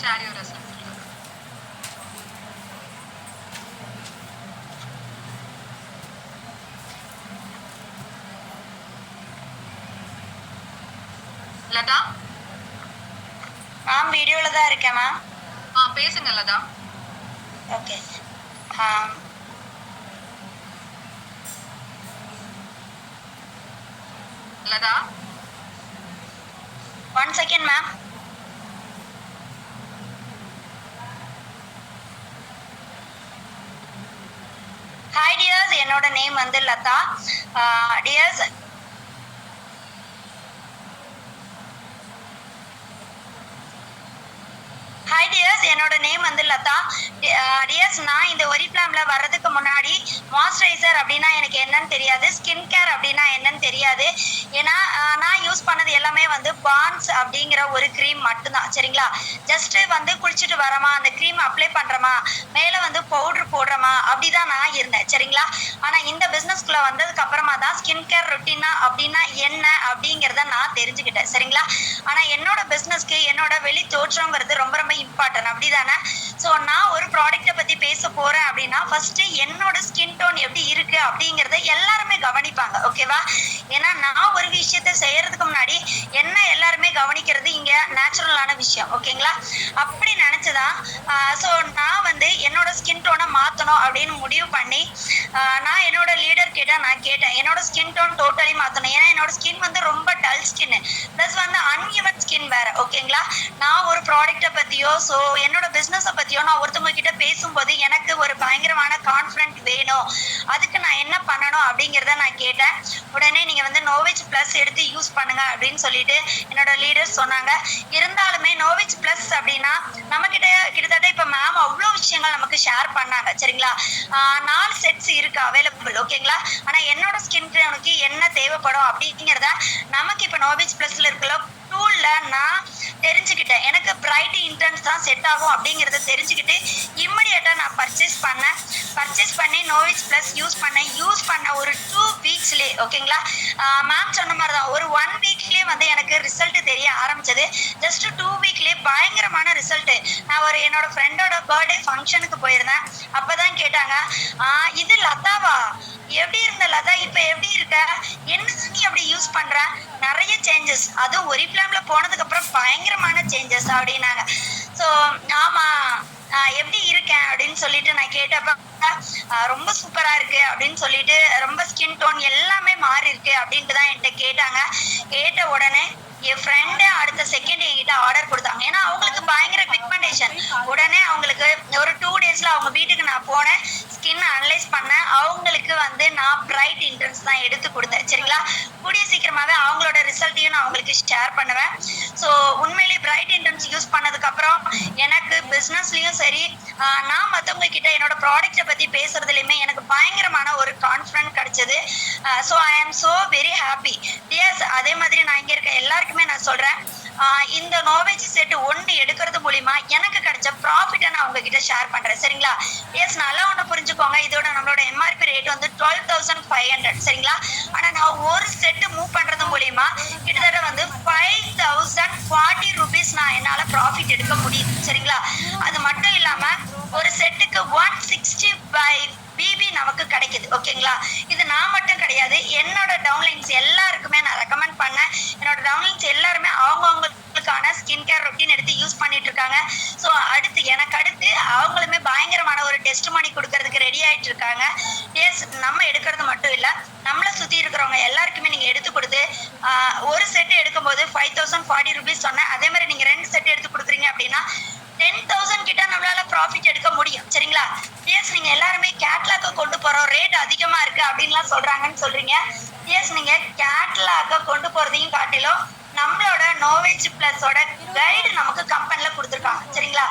Share your result. Latha? Ma'am வீடியோல தான் இருக்கேன் ma'am. பேசுங்க Latha. Okay. Latha? 1 second ma'am. Hi dears, என்னோட name வந்து Latha. Dears, hi dears, என்னோட name வந்து Latha. Tears, நான் இந்த ஒரிப்ளாம்ல வர்றதுக்கு முன்னாடி மாய்ஸ்சரைசர் அப்படின்னா எனக்கு என்னன்னு தெரியாது, ஸ்கின் கேர் அப்படின்னா என்னன்னு தெரியாது. ஏன்னா நான் யூஸ் பண்ணது எல்லாமே வந்து பான்ஸ் அப்படிங்கிற ஒரு க்ரீம் மட்டும்தான். சரிங்களா? ஜஸ்ட் வந்து குளிச்சுட்டு வரமா, அந்த க்ரீம் அப்ளை பண்றோமா, மேல வந்து பவுடர் போடுறோமா, அப்படிதான் நான் இருந்தேன். சரிங்களா? ஆனா இந்த பிசினஸ்குள்ள வந்ததுக்கு அப்புறமா தான் ஸ்கின் கேர் ரொட்டீனா அப்படின்னா என்ன அப்படிங்கிறத நான் தெரிஞ்சுக்கிட்டேன். சரிங்களா? ஆனா என்னோட பிசினஸ்க்கு என்னோட வெளி தோற்றங்கிறது ரொம்ப ரொம்ப இம்பார்ட்டன்ட். அப்படிதானே? ஸோ நான் ஒரு ப்ராடக்ட்டை பத்தி பேச போறேன் அப்படின்னா ஃபர்ஸ்ட் என்னோட ஸ்கின் டோன் எப்படி இருக்கு அப்படிங்கறத எல்லாருமே கவனிப்பாங்க. ஓகேவா? ஏன்னா நான் ஒரு விஷயத்த செய்யறதுக்கு முன்னாடி என்ன எல்லாருமே கவனிக்கிறது இங்க நேச்சுரலான விஷயம். ஓகேங்களா? அப்படி நினைச்சுதான் ஸோ நான் வந்து என்னோட ஸ்கின் டோனை மாத்தணும் அப்படின்னு முடிவு பண்ணி நான் என்னோட லீடர் கிட்ட நான் கேட்டேன், என்னோட ஸ்கின் டோன் டோட்டலி மாத்தணும். ஏன்னா என்னோட ஸ்கின் வந்து ரொம்ப டல் ஸ்கின், பிளஸ் வந்து அன்இவன் ஸ்கின் வேற. ஓகேங்களா? நான் ஒரு ப்ராடக்ட்டை பத்தியோ ஸோ என்னோட பிசினஸை பத்தியோ நான் ஒருத்தவங்க கிட்ட பேசும்போது எனக்கு ஒரு பயங்கரமான கான்ஃபிடென்ட் வேணும். அதுக்கு நான் என்ன பண்ணணும் அப்படிங்கிறத நான் கேட்டேன். உடனே நீங்க வந்து நோவேஜ் பிளஸ் எடுத்து யூஸ் பண்ணுங்க அப்படின்னு சொல்லிட்டு என்னோட லீடர்ஸ் சொன்னாங்க. இருந்தாலுமே நோவேஜ் பிளஸ் அப்படின்னா நம்ம கிட்டத்தட்ட இப்ப மேம் அவ்வளவு விஷயங்கள் நமக்கு ஷேர் பண்ணாங்க. சரிங்களா? 4 செட்ஸ் இருக்கு அவைலபிள். ஓகேங்களா? ஆனா என்னோட ஸ்கின் டோனுக்கு என்ன தேவைப்படும் அப்படிங்கிறத நமக்கு இப்ப நோவேஜ் பிளஸ்ல இருக்கல டூல்ல நான் தெரிஞ்சுக்கிட்டேன். எனக்கு பிரைட் இன்டென்ஸ் தான் செட் ஆகும் அப்படிங்கறத தெரிஞ்சுக்கிட்டு இம்மிடியேட்டா நான் பர்ச்சேஸ் பண்ணி நோவேஜ் பிளஸ் யூஸ் பண்ண ஒரு 2 வீக்ஸ்லயே, ஓகேங்களா, மேம் சொன்ன மாதிரி தான் ஒரு 1 வீக்லயே வந்து எனக்கு ரிசல்ட் தெரிய ஆரம்பிச்சது. ஜஸ்ட் 2 வீக்லயே பயங்கரமான ரிசல்ட். நான் ஒரு என்னோட ஃப்ரெண்டோட பர்த்டே ஃபங்க்ஷனுக்கு போயிருந்தேன். அப்பதான் கேட்டாங்க, இது லதாவா? எப்படி இருந்த லதா, இப்ப எப்படி இருக்க, என்ன நீ அப்படி யூஸ் பண்ற? நிறைய சேஞ்சஸ், அதுவும் ஒரிப்ளாம்ல போனதுக்கு அப்புறம் பயங்கரமான சேஞ்சஸ் அப்படின்னாங்க. ஸோ ஆமா எப்படி இருக்கேன் அப்படின்னு சொல்லிட்டு நான் கேட்டப்ப ரொம்ப சூப்பரா இருக்கு அப்படின்னு சொல்லிட்டு ரொம்ப ஸ்கின் டோன் எல்லாமே மாறி இருக்கு அப்படின்ட்டு தான் என்கிட்ட கேட்டாங்க. கேட்ட உடனே என் ஃப்ரெண்டு அடுத்த செகண்ட் என்கிட்ட ஆர்டர் கொடுத்தாங்க. ஏன்னா அவங்களுக்கு பயங்கர பிக்மெண்டேஷன். உடனே அவங்களுக்கு ஒரு 2 டேஸ்ல அவங்க வீட்டுக்கு நான் போனேன், ஸ்கின் அனலைஸ் பண்ணேன். அவங்களுக்கு வந்து நான் பிரைட் இன்டென்ஸ் தான் எடுத்து கொடுத்தேன். சரிங்களா? கூடிய சீக்கிரமாவே அவங்களோட ரிசல்ட்டையும் நான் அவங்களுக்கு ஷேர் பண்ணுவேன். ஸோ உண்மையிலேயே பிரைட் இன்டென்ஸ் யூஸ் பண்ணதுக்கு அப்புறம் எனக்கு பிசினஸ்லயும் சரி, நான் மற்றவங்க கிட்ட என்னோட ப்ராடக்ட்டை பத்தி பேசுறதுலயுமே எனக்கு பயங்கரமான ஒரு கான்ஃபிடன்ட் கிடைச்சது. So I am so very happy. Tears, அதே மாதிரி நான் இங்க இருக்க எல்லாருக்குமே நான் சொல்றேன், இந்த நோவேஜ் செட் 1 எடுக்கிறது மூலியமா எனக்கு கிடைச்ச ப்ராஃபிட்டை நான் உங்ககிட்ட ஷேர் பண்றேன். சரிங்களா? எஸ், நல்லா ஒண்ணு புரிஞ்சுக்கோங்க, இதோட நம்மளோட எம்ஆர்பி ரேட் வந்து 12,500. சரிங்களா? ஆனா நான் ஒரு செட் மூவ் பண்றது மூலியமா கிட்டத்தட்ட வந்து 5,040 rupees நான் என்னால ப்ராஃபிட் எடுக்க முடியுது. சரிங்களா? அது மட்டும் இல்லாம ஒரு செட்டுக்கு 165 BB நமக்கு கிடைக்குது. ஓகேங்களா? இது நான் மட்டும் கிடையாது, என்னோட டவுன்லைன்ஸ் எல்லாருக்குமே நான் ரெக்கமெண்ட் பண்ணேன். என்னோட டவுன்லைன்ஸ் எல்லாருமே அவங்கவுங்களுக்கான ஸ்கின் கேர் ரொட்டீன் எடுத்து யூஸ் பண்ணிட்டு இருக்காங்க. ஸோ எனக்கு அடுத்து அவங்களுமே பயங்கரமான ஒரு டெஸ்ட் மணி கொடுக்கறதுக்கு ரெடி ஆயிட்டு பண்ணிட்டு இருக்காங்க. எஸ், நம்ம எடுக்கிறது மட்டும் இல்ல, நம்மளை சுத்தி இருக்கிறவங்க எல்லாருக்குமே நீங்க எடுத்து கொடுத்து ஒரு செட் எடுக்கும்போது 5040 rupees சொன்னேன். அதே மாதிரி நீங்க 2 செட் எடுத்து கொடுக்குறீங்க அப்படின்னா 10,000 கிட்ட நம்மளால ப்ராஃபிட் எடுக்க முடியும். சரிங்களா? எஸ், நீங்க எல்லாருமே கேட்லாக்க கொண்டு போறோம், ரேட் அதிகமா இருக்கு அப்படின்லாம் சொல்றாங்கன்னு சொல்றீங்க. எஸ், நீங்க கேட்லாக்க கொண்டு போறதையும் காட்டிலும் நம்மளோட நோவேஜ் பிளஸோட கைடு நமக்கு கம்பெனில கொடுத்துருக்காங்க. சரிங்களா?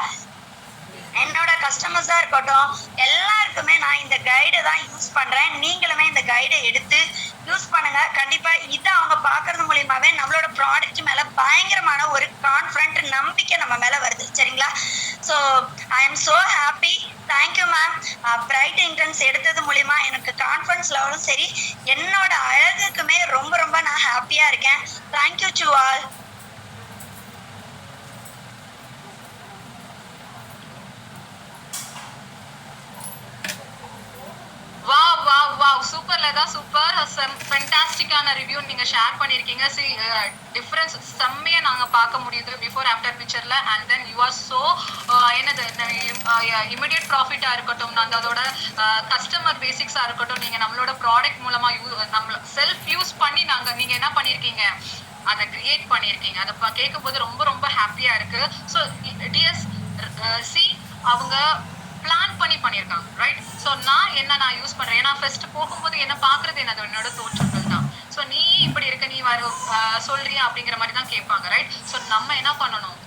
என்னோட கஸ்டமர்ஸா இருக்கட்டும், எல்லாருக்குமே நான் இந்த கைடை தான் யூஸ் பண்றேன். நீங்களுமே இந்த கைடை எடுத்து யூஸ் பண்ணுங்க. கண்டிப்பா இதை அவங்க பாக்குறது மூலியமாவே நம்மளோட ப்ராடக்ட் மேல பயங்கரமான ஒரு கான்ஃபிடன்ட், நம்பிக்கை நம்ம மேல வருது. சரிங்களா? So I am so happy. Thank you ma'am. Bright entrance எடுத்தது மூலியமா எனக்கு கான்ஃபிடன்ஸ் லெவலும் சரி, என்னோட அழகுக்குமே ரொம்ப ரொம்ப நான் ஹாப்பியா இருக்கேன். Thank you to all. Wow super Latha, super. ஃபென்டாஸ்டிக்கான ரிவ்யூ நீங்க ஷேர் பண்ணிருக்கீங்க. டிஃபரன்ஸ் செம்மையா நாங்க பார்க்க முடியுது பிஃபோர் ஆஃப்டர் பிக்சர்ல. And then you are so என்னது இமிடியட் ப்ராஃபிட்டா இருக்கட்டும், அதோட கஸ்டமர் பேசிக்ஸா இருக்கட்டும், நீங்க நம்மளோட ப்ராடக்ட் மூலமா நம்ம செல்ஃப் யூஸ் பண்ணி நீங்க என்ன பண்ணிருக்கீங்க, அதை கிரியேட் பண்ணிருக்கீங்க. அதை கேட்கும் போது ரொம்ப ரொம்ப ஹாப்பியா இருக்கு. ஸோ டிஎஸ் சி அவங்க பிளான் பண்ணி பண்ணியிருக்காங்க, ரைட்? ஸோ நான் யூஸ் பண்றேன். ஏன்னா ஃபர்ஸ்ட் போகும்போது என்ன பாக்குறது என்னோட தோற்றங்கள் தான். ஸோ நீ இப்படி இருக்க, நீ சொல்றியா அப்படிங்கிற மாதிரி தான் கேட்பாங்க, ரைட்? ஸோ நம்ம என்ன பண்ணணும்,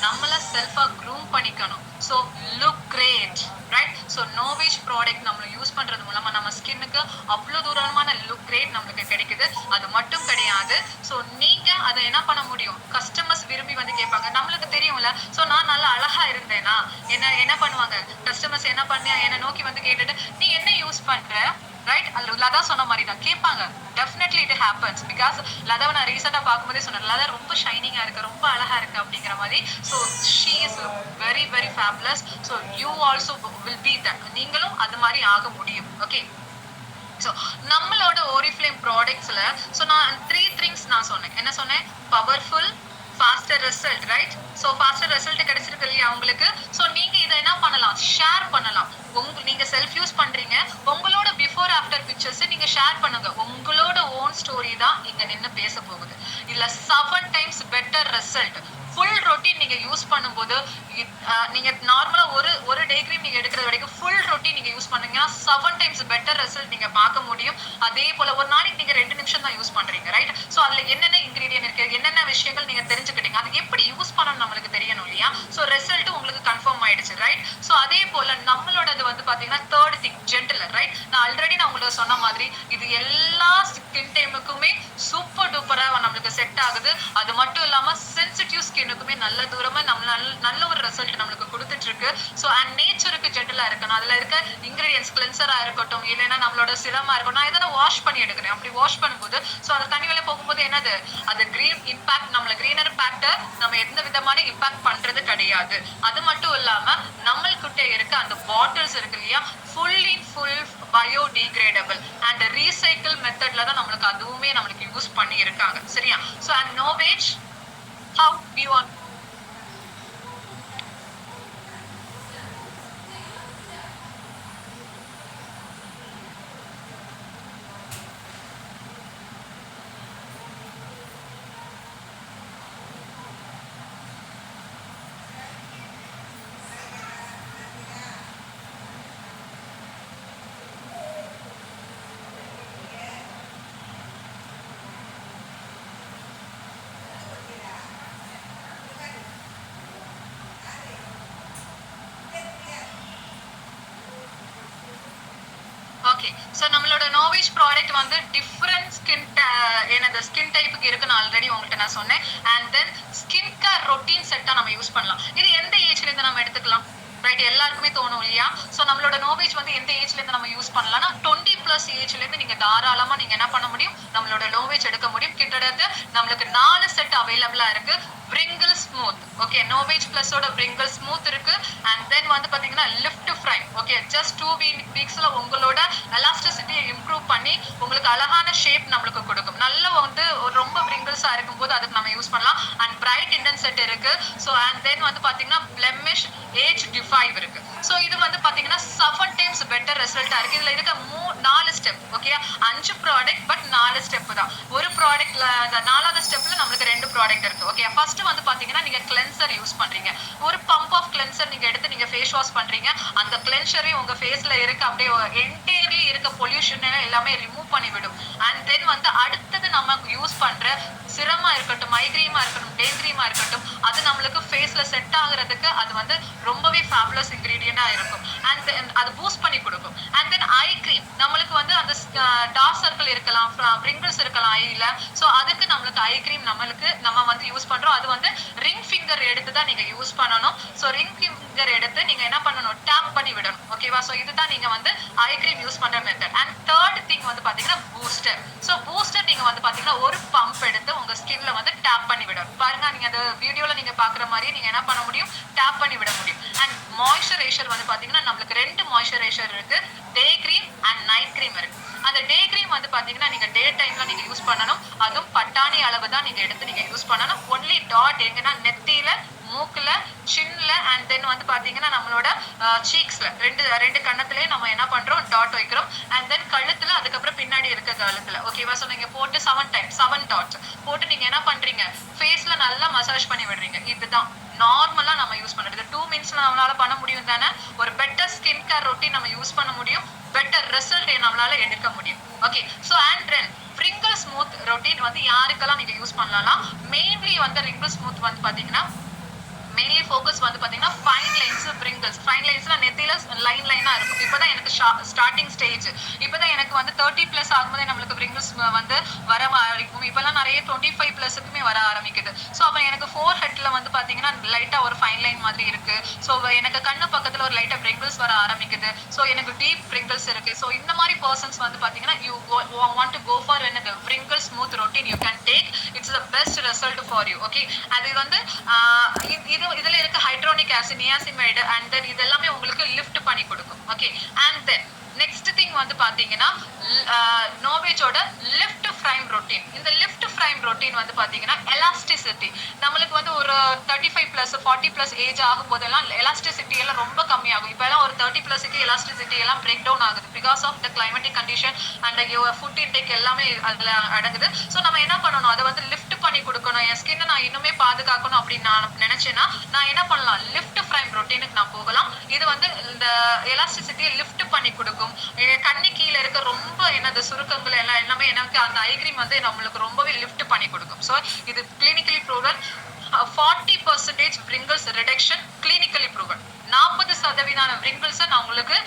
நம்மள செல்ஃபா க்ரூம் பண்ணிக்கணும். So look great, right? So Novage product நம்ம யூஸ் பண்றது மூலமா நம்ம ஸ்கின்னுக்கு அவ்வளோ தூரமான லுக் கிரேட் நம்மளுக்கு கிடைக்குது. அது மட்டும் கிடையாது, ஸோ நீங்க அதை என்ன பண்ண முடியும், கஸ்டமர்ஸ் விரும்பி கேட்பாங்க. நம்மளுக்கு தெரியும்ல, ஸோ நான் நல்லா அழகா இருந்தேனா என்ன பண்ணுவாங்க கஸ்டமர்ஸ், என்ன நோக்கி கேட்டுட்டு நீ என்ன யூஸ் பண்ற, ரைட்? லதா சொன்ன மாதிரி தான் கேட்பாங்க. Definitely it happens. பிகாஸ் லதாவை நான் ரீசெண்டா பார்க்கும்போதே சொன்னேன், லதா ரொம்ப ஷைனிங்கா இருக்கு, ரொம்ப அழகா இருக்கு அப்படிங்கிற மாதிரி. So she is very very fabulous. So you also will be that. நீங்களும் அது மாதிரி ஆக முடியும். ஓகே, ஸோ நம்மளோட ஓரிஃப்ளேம் ப்ராடக்ட்ஸ்ல ஸோ நான் 3 things நான் சொன்னேன். என்ன சொன்னேன்? Powerful, faster result, right? So faster result கிடைச்சிருக்கு இல்லையா உங்களுக்கு? ஸோ நீங்க இதை என்ன பண்ணலாம், ஷேர் பண்ணலாம். நீங்க செல்ஃப் யூஸ் பண்றீங்க, உங்களோட பிஃபோர் ஆஃப்டர் பிக்சர்ஸ் நீங்க ஷேர் பண்ணுங்க. உங்களோட ஓன் ஸ்டோரி தான் இங்க நின்று பேச போகுது. இல்ல 7 times better result. Full routine நீங்க யூஸ் பண்ணும்போது, நீங்க நார்மலா ஒரு டே கிரீம் நீங்க எடுக்கிறது வரைக்கும் ஃபுல் ரொட்டீன் நீங்க யூஸ் பண்ணீங்கன்னா 7 times பெட்டர் ரிசல்ட் நீங்க பார்க்க முடியும். அதே போல ஒரு நாளைக்கு நீங்க 2 நிமிஷம் தான் யூஸ் பண்றீங்க, ரைட்? ஸோ அதுல என்னென்ன இன்கிரீடியன்ட் இருக்கு, என்னென்ன விஷயங்கள் நீங்க தெரிஞ்சுக்கிட்டீங்க, அது எப்படி யூஸ் பண்ணணும் நம்மளுக்கு தெரியணும் இல்லையா? ஸோ ரிசல்ட் உங்களுக்கு கன்ஃபார்ம் ஆயிடுச்சு, ரைட்? ஸோ அதே போல நம்மளோடது பாத்தீங்கன்னா தேர்ட் திங், ஜென்டிலர், ரைட்? நான் ஆல்ரெடி உங்களுக்கு சொன்ன மாதிரி இது எல்லா ஸ்கின் டைமுக்குமே சூப்பர் டூப்பரா நம்மளுக்கு செட் ஆகுது. அது மட்டும் இல்லாம சென்சிட்டிவ் ஸ்கின்னுக்குமே நல்ல தூரமா நல்ல ஒரு ரிசல்ட் நம்மளுக்கு கொடுத்துட்டு இருக்கு. ஸோ அண்ட் நேச்சருக்கு ஜென்டிலா இருக்கணும். அதுல இருக்க இன்கிரீடியன்ஸ் கிளென்சரா இருக்கட்டும், இல்லைன்னா நம்மளோட சிரமா இருக்கட்டும், நான் எதாவது வாஷ் பண்ணி எடுக்கிறேன். அப்படி வாஷ் பண்ணும்போது ஸோ அந்த தண்ணி வேலை போகும்போது என்னது, அது கிரீன் இம்பாக்ட், நம்மள கிரீனர் இம்பாக்ட நம்ம எந்த விதமான இம்பாக்ட் பண்றது கிடையாது. அது மட்டும் இல்லாம நம்மள்கிட்ட இருக்க அந்த பாட்டில்ஸ் இருக்கு இல்லையா, ஃபுல் பயோடிகிரேடபிள் அண்ட் ரீசைக்கிள் மெத்தட்ல தான் நம்மளுக்கு அதுவுமே நம்மளுக்கு யூஸ் பண்ணி இருக்காங்க. சரியா? So and Novage how you want. Okay, so நம்மளோட நோவேஜ் ப்ராடக்ட் டிஃப்ரெண்ட் ஸ்கின் டைப்புக்கு இருக்குன்னு ஆல்ரெடி உங்கள்கிட்ட நான் சொன்னேன். And then skin care routine செட்டா நம்ம யூஸ் பண்ணலாம். இது எந்த ஏஜ்ல இருந்து நம்ம எடுத்துக்கலாம், ரைட்? எல்லாருக்குமே தோணும் இல்லையா? ஸோ நம்மளோட நோவேஜ் எந்த ஏஜ்ல இருந்து நம்ம யூஸ் பண்ணலாம்னா 20+ ஏஜ்ல இருந்து நீங்க தாராளமா நீங்க என்ன பண்ண முடியும், நம்மளோட நோவேஜ் எடுக்க முடியும். கிட்டத்தட்ட நம்மளுக்கு 4 செட் அவைலபிளா இருக்கு. Wrinkle Smooth, ஓகே, நோவேஜ் பிளஸோட Wrinkle Smooth இருக்கு. அண்ட் தென் பாத்தீங்கன்னா லிஃப்ட் ஃப்ரைம், ஓகே, ஜஸ்ட் 2 வீக்ஸ்ல உங்களோட எலாஸ்டிசிட்டியை இம்ப்ரூவ் பண்ணி உங்களுக்கு அழகான ஷேப் நம்மளுக்கு கொடுக்கும். நல்ல ரொம்ப ரிங்கிள்ஸா இருக்கும்போது அதுக்கு நம்ம யூஸ் பண்ணலாம். அண்ட் பிரைட் இன்டென்ட் செட் இருக்கு. ஸோ அண்ட் தென் வந்து பாத்தீங்கன்னா பிளெமிஷ் ஏஜ் டிஃபைவ் இருக்கு. ஸோ இது வந்து பாத்தீங்கன்னா 7 டைம்ஸ் பெட்டர் ரிசல்ட்டா இருக்கு. இதுல இருக்க 4 step. Okay, 5 product but 4 step தான். ஒரு ப்ராடக்ட்ல அந்த 4வது ஸ்டெப்ல நம்மளுக்கு 2 ப்ராடக்ட் இருக்கு. ஓகே, ஃபர்ஸ்ட் வந்து பாத்தீங்கன்னா நீங்க கிளென்சர் யூஸ் பண்றீங்க. ஒரு பம்ப் ஆஃப் கிளென்சர் நீங்க எடுத்து நீங்க ஃபேஸ் வாஷ் பண்றீங்க. அந்த கிளென்சரே உங்க ஃபேஸ்ல இருக்க அப்படியே என்டையர்லி இருக்க பொல்யூஷன் எல்லாமே ரிமூவ் பண்ணி விடும். அண்ட் தென் வந்து அடுத்தது நம்ம யூஸ் பண்ற சிரமா இருக்கட்டும், மைக்ரீமா இருக்கட்டும், டே கிரீமா இருக்கட்டும், அது நம்மளுக்கு ஃபேஸ்ல செட் ஆகுறதுக்கு அது வந்து ரொம்பவே ஃபேபுலஸ் இன்கிரீடியண்டா இருக்கும். அண்ட் தென் அது பூஸ்ட் பண்ணி கொடுக்கும். அண்ட் தென் ஐ கிரீம் நம்மளுக்கு வந்து அந்த டார்க் சர்க்கிள் இருக்கலாம், ரிங்கிள்ஸ் இருக்கலாம் ஐல. ஸோ அதுக்கு நம்மளுக்கு ஐ கிரீம் நம்ம வந்து யூஸ் பண்றோம். அது வந்து ரிங் ஃபிங்கர் எடுத்து தான் நீங்க யூஸ் பண்ணணும். ஸோ ரிங் ஃபிங்கர் எடுத்து நீங்க என்ன பண்ணணும், டேப் பண்ணி விடணும். ஓகேவா? ஸோ இதுதான் நீங்க வந்து ஐ கிரீம் யூஸ் பண்ற மெத்தட். அண்ட் தேர்ட் திங் வந்து பாத்தீங்கன்னா பூஸ்டர். ஸோ பூஸ்டர் நீங்க வந்து பாத்தீங்கன்னா ஒரு பம்ப் எடுத்து உங்க ஸ்கின்ல வந்து டேப் பண்ணி விடணும். பாருங்க, நீங்க அந்த வீடியோல நீங்க பாக்குற மாதிரி நீங்க என்ன பண்ண முடியும், டேப் பண்ணி விட முடியும். அண்ட் மாய்ஸ்சரைசர் வந்து பாத்தீங்கன்னா நம்மளுக்கு 2 மாய்ஸ்சரைசர் இருக்கு. டே கிரீம் அண்ட் நைட் கிரீம் இருக்கு. அந்த டே கிரீம் வந்து பாத்தீங்கன்னா நீங்க டே டைம்ல நீங்க யூஸ் பண்ணணும். அதுவும் பட்டாணி அளவு தான் நீங்க எடுத்து நீங்க யூஸ் பண்ணணும். ஒன்லி டாட் எங்கன்னா நெத்தியில, மூக்குல, சின்ல அண்ட் தென் வந்து பாத்தீங்கன்னா நம்மளோட சீக்ஸ்ல ரெண்டு கண்ணத்திலேயே நம்ம என்ன பண்றோம், டாட் வைக்கிறோம். அண்ட் தென் கழுத்துல, அதுக்கப்புறம் பின்னாடி இருக்க கழுத்துல. ஓகேவா? ஸோ நீங்க போட்டு 7 டாட்ஸ் போட்டு நீங்க என்ன பண்றீங்க, ஃபேஸ்ல நல்லா மசாஜ் பண்ணி விடுறீங்க. இதுதான் நார்மலா நம்ம யூஸ் பண்றது. 2 மினிட்ஸ்ல நம்மளால பண்ண முடியும் தானே. ஒரு பெட்டர் ஸ்கின் கேர் ரொட்டீன் நம்ம யூஸ் பண்ண முடியும். பெட்டர் ரிசல்ட் நம்மளால எடுக்க முடியும். Okay, so and then wrinkle smooth routine வந்து யாருக்கெல்லாம் நீங்க யூஸ் பண்ணலாம். மெயின்லி வந்து ரிங்கிள் ஸ்மூத் வந்து பாத்தீங்கன்னா மெயின்லி ஃபோக்கஸ் வந்து பாத்தீங்கன்னா ஃபைன் லைன்ஸ், பிரிங்கிள்ஸ். ஃபைன் லைன்ஸ்ல நெத்தியில லைனா இருக்கும். இப்பதான் எனக்கு ஸ்டார்டிங் ஸ்டேஜ். இப்பதான் எனக்கு வந்து 30+ ஆகும்போதே நம்மளுக்கு பிரிங்கிள்ஸ் வந்து வர ஆரம்பிக்கும். இப்பெல்லாம் நிறைய 25+க்குமே வர ஆரம்பிக்குது. ஸோ அப்ப எனக்கு ஃபோர் ஹெட்ல வந்து பாத்தீங்கன்னா லைட்டா ஒரு ஃபைன் லைன் மாதிரி இருக்கு. ஸோ எனக்கு கண்ணு பக்கத்துல ஒரு லைட்டா பிரிங்கிள்ஸ் வர ஆரம்பிக்குது. ஸோ எனக்கு டீப் பிரிங்கிள்ஸ் இருக்கு. ஸோ இந்த மாதிரி பர்சன்ஸ் வந்து பாத்தீங்கன்னா you want to go for என்னது wrinkle smooth routine you can take. It's the best result for you. Okay, அது வந்து இதுல இருக்க ஹைட்ரோனிக் ஆசிட், நியாசிமைடு அண்ட் தென் இது எல்லாமே உங்களுக்கு லிஃப்ட் பண்ணி கொடுக்கும். Okay, and then next thing வந்து பாத்தீங்கன்னா நோவேஜோட லிஃப்ட் ஃப்ரைம் ரொட்டீன். இந்த லிஃப்ட் ஃப்ரைம் ரொட்டீன் வந்து பாத்தீங்கன்னா எலாஸ்டிசிட்டி. நம்மளுக்கு வந்து ஒரு 35+, 40+ ஏஜ் ஆகும் போதெல்லாம் எலாஸ்டிசிட்டி எல்லாம் ரொம்ப கம்மியாகும். இப்போ எல்லாம் ஒரு 30+க்கு எலாஸ்டிசிட்டி எல்லாம் பிரேக் டவுன் ஆகுது because of the climatic condition and your food intake எல்லாமே அதுல அடங்குது. ஸோ நம்ம என்ன பண்ணணும், அதை வந்து லிஃப்ட் பண்ணி கொடுக்கணும். என் ஸ்கின்னை நான் இன்னுமே பாதுகாக்கணும் அப்படின்னு நான் நினைச்சேன்னா நான் என்ன பண்ணலாம், லிஃப்ட் ஃப்ரைம் ரொட்டீனுக்கு நான் போகலாம். இது வந்து இந்த எலாஸ்டிசிட்டியை லிஃப்ட் பண்ணி கொடுக்கும். கண்ணு கீழே இருக்க ரொம்ப என்னது சுருக்கங்கள் எல்லாமே எனக்கு அந்த ஐ கிரீம் வந்து நம்மளுக்கு ரொம்பவே லிஃப்ட் பண்ணி கொடுக்கும். ஸோ இது clinically proven. 40% wrinkles reduction clinically proven. 40% wrinkles நான் உங்களுக்கு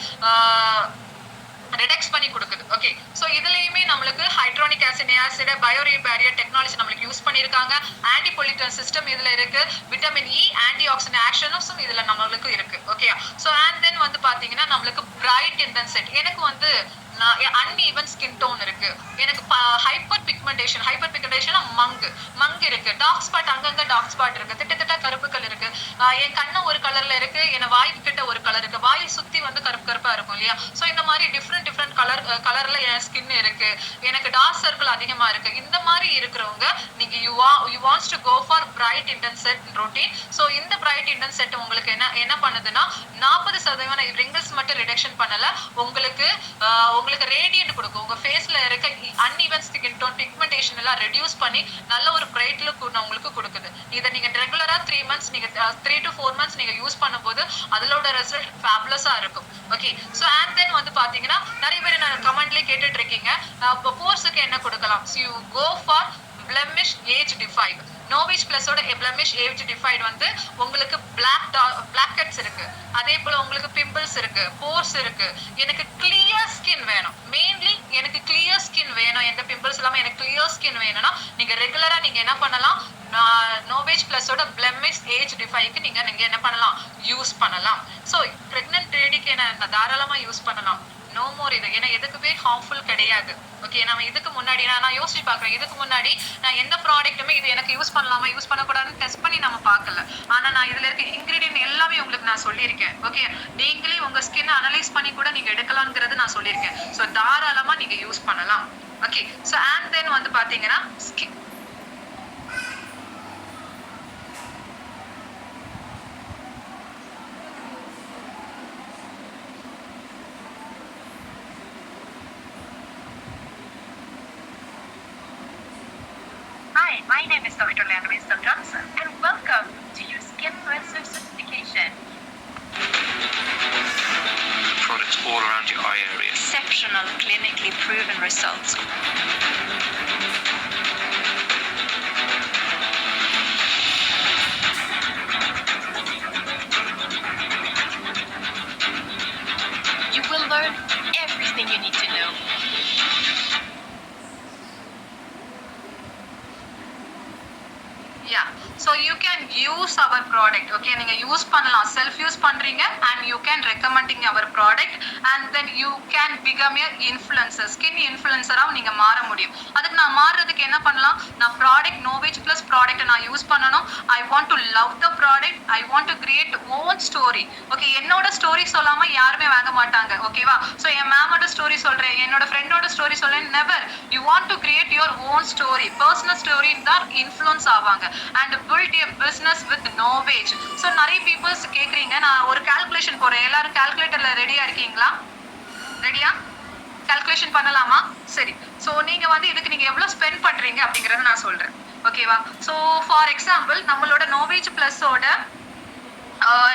ரிடக்ஸ் பண்ணி கொடுக்குது. ஓகே, ஸோ இதுலயுமே நம்மளுக்கு ஹைட்ரோனிக் ஆசிட், நியாசிட், பயோரிபேரியர் டெக்னாலஜி நம்மளுக்கு யூஸ் பண்ணியிருக்காங்க. ஆன்டி பொல்யூட்டன் சிஸ்டம் இதுல இருக்கு. விட்டமின் இ, ஆன்டி ஆக்சிடென்ட் ஆக்ஷனும் இதுல நம்மளுக்கு இருக்கு. ஓகே, ஸோ அண்ட் தென் வந்து பாத்தீங்கன்னா நம்மளுக்கு பிரைட் இன்டென்ட் செட். எனக்கு வந்து அன்ஈவன் ஸ்கின் டோன் இருக்கு. எனக்கு ஹைப்பர் பிக்மெண்டேஷன் மங்கு இருக்கு. டார்க் ஸ்பாட், அங்கங்க டார்க் ஸ்பாட் இருக்கு. திட்ட கருப்புகள் இருக்கு. என் கண்ணு ஒரு கலர்ல இருக்கு, என் வாய்க்கு கிட்ட ஒரு கலர் இருக்கு, வாயை சுத்தி வந்து கருப்பா இருக்கும் இல்லையா. ஸோ இந்த மாதிரி டிஃப்ரெண்ட் கலர்ல என் ஸ்கின் இருக்கு. எனக்கு டார்க் சர்க்கிள் அதிகமா இருக்கு. இந்த மாதிரி இருக்கிறவங்க நீங்க you wants to go for bright intent set routine. So இந்த பிரைட் இன்டென்ட் செட் உங்களுக்கு என்ன பண்ணுதுன்னா 40% ரிங்கிள்ஸ் மட்டும் ரிடக்ஷன் பண்ணல, உங்களுக்கு ரேடியன்ட் கொடுக்கும். உங்க ஃபேஸ்ல இருக்க அன்ஈவன் ஸ்கின் டோன், பிக்மெண்டேஷன் எல்லாம் ரெடியூஸ் பண்ணி நல்ல ஒரு பிரைட் லுக் உங்களுக்கு கொடுக்குது. இதை நீங்க ரெகுலரா 3 மந்த்ஸ் நீங்க 3 to 4 மந்த்ஸ் நீங்க யூஸ் பண்ணும்போது அதோட ரிசல்ட் ஃபேபுலஸா இருக்கும். ஓகே, ஸோ அண்ட் தென் வந்து பாத்தீங்கன்னா நிறைய பேர் நான் கமெண்ட்லயே கேட்டுட்டு இருக்கீங்க, போர்ஸுக்கு என்ன கொடுக்கலாம். So you go for blemish age defined. NovAge பிளஸோட blemish age defined வந்து உங்களுக்கு black heads இருக்கு, அதே போல உங்களுக்கு பிம்பிள்ஸ் இருக்கு, போர்ஸ் இருக்கு. எனக்கு கிளியர் ஸ்கின் வேணும். மெயின்லி எனக்கு கிளியர் ஸ்கின் வேணும். எந்த பிம்பிள்ஸ் இல்லாம எனக்கு கிளியர் ஸ்கின் வேணும்னா நீங்க ரெகுலரா நீங்க என்ன பண்ணலாம், நோவேஜ் பிளஸோட blemish age definedக்கு நீங்க என்ன பண்ணலாம், யூஸ் பண்ணலாம். ஸோ பிரெக்னன்ட் லேடிக்கு என்ன தாராளமா யூஸ் பண்ணலாம். நோ மோர் இது. ஏன்னா எதுக்குமே ஹார்ம்ஃபுல் கிடையாது. ஓகே, நம்ம இதுக்கு முன்னாடி நான் யோசிச்சு பார்க்குறேன், இதுக்கு முன்னாடி நான் எந்த ப்ராடக்ட்டுமே இது எனக்கு யூஸ் பண்ணலாமா யூஸ் பண்ணக்கூடாதுன்னு டெஸ்ட் பண்ணி நம்ம பார்க்கல. ஆனால் நான் இதில் இருக்க இன்க்ரீடியன்ட் எல்லாமே உங்களுக்கு நான் சொல்லியிருக்கேன். ஓகே, நீங்களே உங்கள் ஸ்கின் அனலைஸ் பண்ணி கூட நீங்கள் எடுக்கலாங்கிறது நான் சொல்லியிருக்கேன். ஸோ தாராளமாக நீங்கள் யூஸ் பண்ணலாம். ஓகே, ஸோ அண்ட் தென் வந்து பார்த்தீங்கன்னா my name is Dr. Lena Johnson, and welcome to your Skinfluencer certification. Products all around your eye area. Exceptional clinically proven results. You will learn everything you need to know. Yeah, so you can use our product. Okay, நீங்க use பண்ணலாம், self use பண்றீங்க and you can recommending our product and then you can become a influencer, skin influencer-ஆ நீங்க மாற முடியும். அதுக்கு நான் மாறுறதுக்கு என்ன பண்ணலாம்? நான் ப்ராடக்ட் நோவேஜ் பிளஸ் ப்ராடக்ட் நான் யூஸ் பண்ணணும். I want to love the product, I want to create own story. Okay, என்னோட ஸ்டோரி சொல்லாம யாருமே வாங்க மாட்டாங்க. ஓகேவா? சோ என் மேமோட ஸ்டோரி சொல்றேன், என்னோட ஃப்ரெண்டோட ஸ்டோரி சொல்றேன், never. You want to create your own story, personal story தான் இன்ஃப்ளூயன்ஸ் ஆவாங்க and build a business with knowledge. So நிறைய பீப்பிள்ஸ் கேக்குறீங்க, நான் ஒரு கால்குலேஷன் போறேன், எல்லாரும் கால்குலேட்டர்ல ரெடியா இருக்கீங்களா? ரெடியா? கால்குலேஷன் பண்ணலாமா? சரி, ஸோ நீங்க வந்து இதுக்கு நீங்க எவ்வளவு ஸ்பெண்ட் பண்றீங்க அப்படிங்கறத நான் சொல்றேன். ஓகேவா? ஸோ ஃபார் எக்ஸாம்பிள் நம்மளோட நோவேஜ் பிளஸோட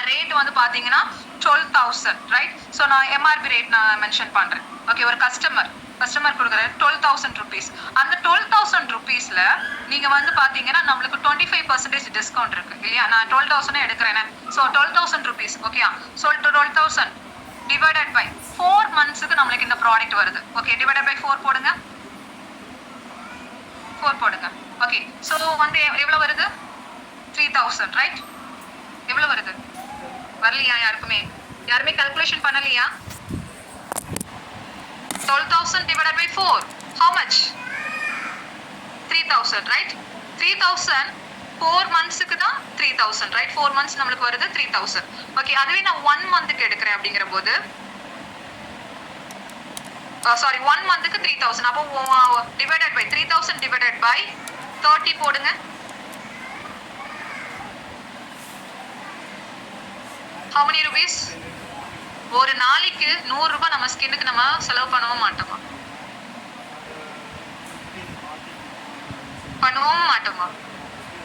ரேட் வந்து பாத்தீங்கன்னா 12,000, ரைட்? ஸோ நான் எம்ஆர்பி ரேட் நான் மென்ஷன் பண்றேன். ஓகே, ஒரு கஸ்டமர் கொடுக்குற 12,000 rupees. அந்த 12,000 rupeesல நீங்க வந்து பாத்தீங்கன்னா நம்மளுக்கு 25% டிஸ்கவுண்ட் இருக்கு இல்லையா? நான் 12,000 எடுக்கிறேன். So 12,000 rupees. ஓகேயா? ஸோ 12,000 டிவைடட் பை 4 monthsக்கு நம்மளுக்கு இந்த ப்ராடக்ட் வருது. ஓகே, டிவைடட் பை 4 போடுங்க, 4 போடுங்க. ஓகே, ஸோ வந்து எவ்வளவு வருது? 3,000, ரைட்? எவ்வளவு வருது? வரலையா? யாருமே கால்குலேஷன் பண்ணலையா? 12,000 divided by 4, how much? 3,000, right? 3,000 4 monthsக்கு தான் 3,000, right? 4 months நம்மளுக்கு வருது 3,000. ஓகே, அதுவே நான் 1 monthக்கு எடுக்கிறேன் அப்படிங்கிற போது சாரி 1 monthக்கு 3,000. அப்போ டிவைடட் பை 3,000 டிவைடட் பை 30 போடுங்க. How many rupees? ஒரு நாளைக்கு 100 ரூபாய் நம்ம ஸ்கின்னுக்கு நம்ம செலவு பண்ணவும் மாட்டோமா?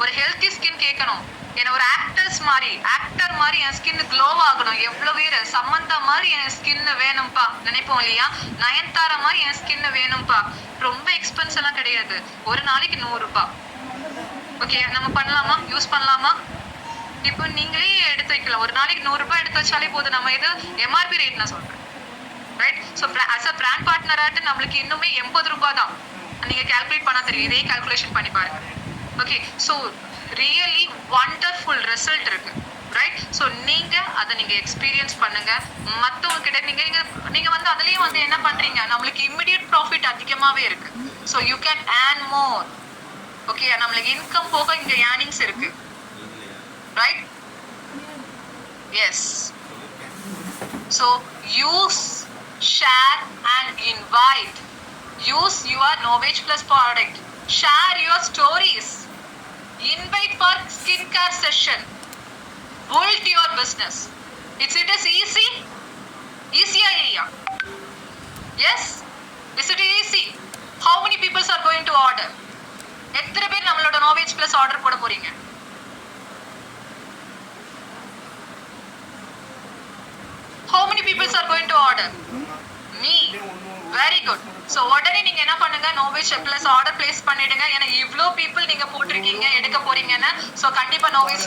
ஒரு ஹெல்த்தி ஸ்கின் கேட்கணும். என்ன ஒரு ஆக்டர் மாதிரி என் ஸ்கின் க்ளோ ஆகணும். எவ்வளவு பேர் சமந்தா மாதிரி என் ஸ்கின் வேணும்பா நினைப்போம் இல்லையா? நயன்தாரா மாதிரி என் ஸ்கின் வேணும்பா. ரொம்ப எக்ஸ்பென்ஸ் எல்லாம் கிடையாது, ஒரு நாளைக்கு 100 ரூபாய். ஓகே, நம்ம பண்ணலாமா? யூஸ் பண்ணலாமா? இப்போ நீங்களே எடுத்து வைக்கலாம், ஒரு நாளைக்கு 100 ரூபாய் எடுத்து வச்சாலே போதும். நம்ம இது எம்ஆர்பி ரேட் நான் சொல்றேன், right? So as a brand பார்ட்னராட்டு நம்மளுக்கு இன்னுமே 80 ரூபாய் தான். நீங்க கால்குலேட் பண்ணா தெரியும், இதே கால்குலேஷன் பண்ணி பாருங்க. Okay, so really wonderful result இருக்கு, ரைட்? ஸோ நீங்க அதை நீங்க எக்ஸ்பீரியன்ஸ் பண்ணுங்க. மற்றவங்க கிட்ட நீங்க வந்து அதுலயும் வந்து என்ன பண்றீங்க, நம்மளுக்கு இம்மிடியட் ப்ராஃபிட் அதிகமாவே இருக்கு. So you can earn more. Okay, நம்மளுக்கு இன்கம் போக இங்க ஏர்னிங்ஸ் இருக்கு, right? Yes. So use, share and invite. Use your Novage Plus product. Share your stories. Invite for skincare session. Build your business. It is easy? Easy area. Yes? Is it easy? How many people are going to order? எத்தனை பேர் நம்மளோட Novage Plus order போட போறீங்க? How many people are going to order? Me. Very good. So உடனே நீங்க என்ன பண்ணுங்க, Novage Plus order place பண்ணிடுங்க. ஏன்னா இவ்ளோ people நீங்க போட்டிருக்கீங்க, எடுக்க போறீங்கன்னு. ஸோ கண்டிப்பா Novage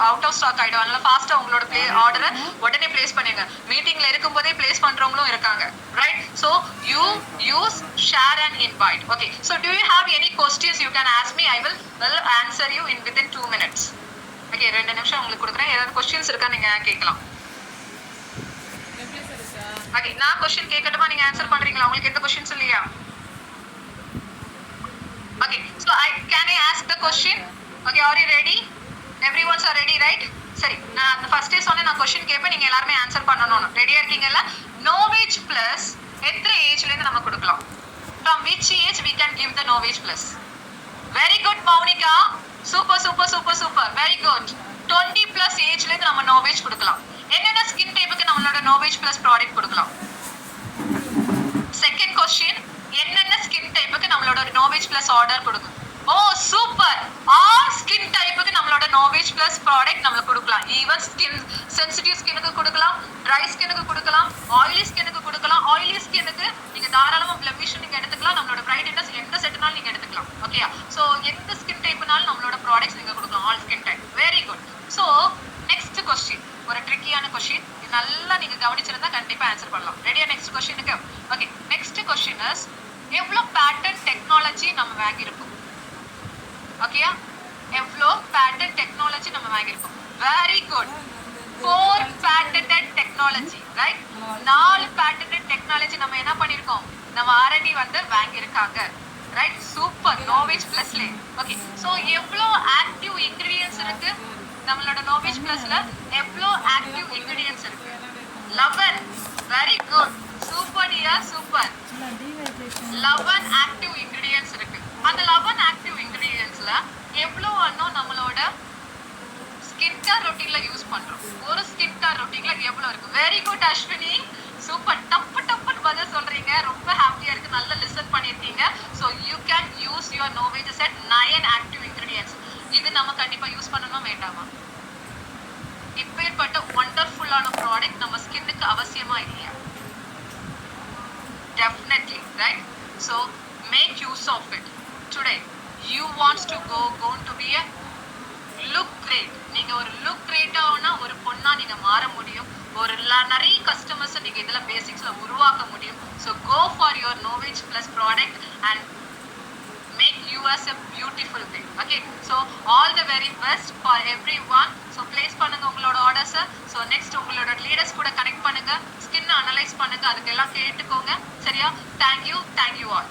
அவுட் ஆஃப் ஸ்டாக் ஆயிடும். அதனால ஃபாஸ்டா உங்களோட ஆர்டரை உடனே பிளேஸ் பண்ணுங்க. மீட்டிங்ல இருக்கும்போதே பிளேஸ் பண்றவங்களும் இருக்காங்க, right? So you use, share and invite. Okay, so to you have any questions you can ask me. I will answer you in within 2 minutes. Okay, 2 நிமிஷம் உங்களுக்கு கொடுக்குறேன். ஏதாவது கொஸ்டின்ஸ் இருக்கா நீங்க கேட்கலாம். ஓகே, நான் क्वेश्चन கேட்கட்டுமா, நீங்க ஆன்சர் பண்றீங்களா? உங்களுக்கு எந்த क्वेश्चंस இல்லையா? Okay, so can I ask the question? Okay, are you ready? Everyone are ready, right? சரி, நான் ஃபர்ஸ்டே சொன்னேன், நான் क्वेश्चन கேட்பேன், நீங்க எல்லாரும் ஆன்சர் பண்ணனும். ரெடியா இருக்கீங்கல்ல? Novage Plus எத்தனை ஏஜ்ல இருந்து நம்ம கொடுக்கலாம்? From which age we can give the Novage Plus? Very good Maunika, super super super super, very good. 20+ ஏஜ்ல இருந்து நம்ம Novage கொடுக்கலாம். என்னென்ன ஸ்கின் டைப்புக்கு நம்மளோட Novage Plus ப்ராடக்ட் கொடுக்கலாம்? செகண்ட் क्वेश्चन, என்னென்ன ஸ்கின் டைப்புக்கு நம்மளோட Novage Plus ஆர்டர் கொடுக்கும்? ஓ சூப்பர். ஆல் ஸ்கின் டைப்புக்கு நம்மளோட நோவேஜ் பிளஸ் ப்ராடக்ட் நம்ம கொடுக்கலாம். ஈவன் ஸ்கின் சென்சிட்டிவ் ஸ்கின்னுக்கு கொடுக்கலாம், ட்ரை ஸ்கின்னுக்கு கொடுக்கலாம், ஆயிலி ஸ்கின்னுக்கு கொடுக்கலாம். ஆயிலி ஸ்கின்னுக்கு நீங்க தாராளமா பிளமிஷ் நீங்க எடுத்துக்கலாம். நம்மளோட பிரைட்னஸ் எந்த செட்னாலும் நீங்க எடுத்துக்கலாம். ஓகேயா? சோ எந்த ஸ்கின் டைப்னாலும் நம்மளோட ப்ராடக்ட்ஸ் நீங்க கொடுக்கலாம். All skin type. Very good. So next question ஒரு ட்ரிக்கியான क्वेश्चन. இது நல்லா நீங்க கவனிச்சிருந்தா கண்டிப்பா ஆன்சர் பண்ணலாம். ரெடியா நெக்ஸ்ட் क्वेश्चनக்கு? ஓகே நெக்ஸ்ட் क्वेश्चन இஸ் எவ்வளவு பேட்டர்ன் டெக்னாலஜி நம்ம வாங்கியிருக்கோம்? ஓகேயா? எவ்வளோ பேட்டன்ட் டெக்னாலஜி நம்ம வாங்கியிருக்கோம்? Very good. 4 patent technology, right? 4 patent technology நம்ம என்ன பண்ணிருக்கோம்? நம்ம R&D வந்து வாங்கியிருக்காங்க, ரைட்? சூப்பர். நோவேஜ் பிளஸ்ல. ஓகே சோ எவ்வளோ ஆக்டிவ் இன்கிரிடியன்ட்ஸ் இருக்கு நம்மளோட நோவேஜ் பிளஸ்ல? எவ்வளோ ஆக்டிவ் இன்கிரிடியன்ட்ஸ் இருக்கு? 11. Very good. Super dear, super. 11 active ingredients இருக்கு. அந்த 11 ஆக்டிவ் இன்கிரிடியன்ட்ஸ்ல எவ்வளோ இன்னும் நம்மளோட ஸ்கின் கேர் ரொட்டீன்ல யூஸ் பண்றோம்? ஒரு ஸ்கின் கேர் ரொட்டீன்ல எவ்வளவு இருக்கு? Very good Ashwini. சூப்பர். டப்புன்னு பதில் சொல்றீங்க. ரொம்ப ஹாப்பியா இருக்கு. நல்லா லிசன் பண்ணிருக்கீங்க. So you can use your Novage set 9 active ingredients. இது நம்ம கண்டிப்பா யூஸ் பண்ணணுமா வேண்டாமா? இப்பேற்பட்ட வண்டர்ஃபுல்லான ப்ராடக்ட் நம்ம ஸ்கின்னுக்கு அவசியமா இல்லையா? Definitely, right? So make use of it. Today, you wants to going to be a look great. நீங்க ஒரு look great ஆனா ஒரு பொண்ணா நீங்க மாற முடியும். ஒரு நிறைய கஸ்டமர்ஸ் நீங்க இதெல்ல பேசிக்ஸ்ல உருவாக்க முடியும். So go for your Novage Plus product and make you as a beautiful thing. Okay, so all the very best for everyone. So place பண்ணுங்க உங்களோட ஆர்டர்ஸ். So next உங்களோட லீடர்ஸ் கூட கனெக்ட் பண்ணுங்க, ஸ்கின் அனலைஸ் பண்ணுங்க, அதுக்கெல்லாம் கேட்டுக்கோங்க. சரியா? Thank you all.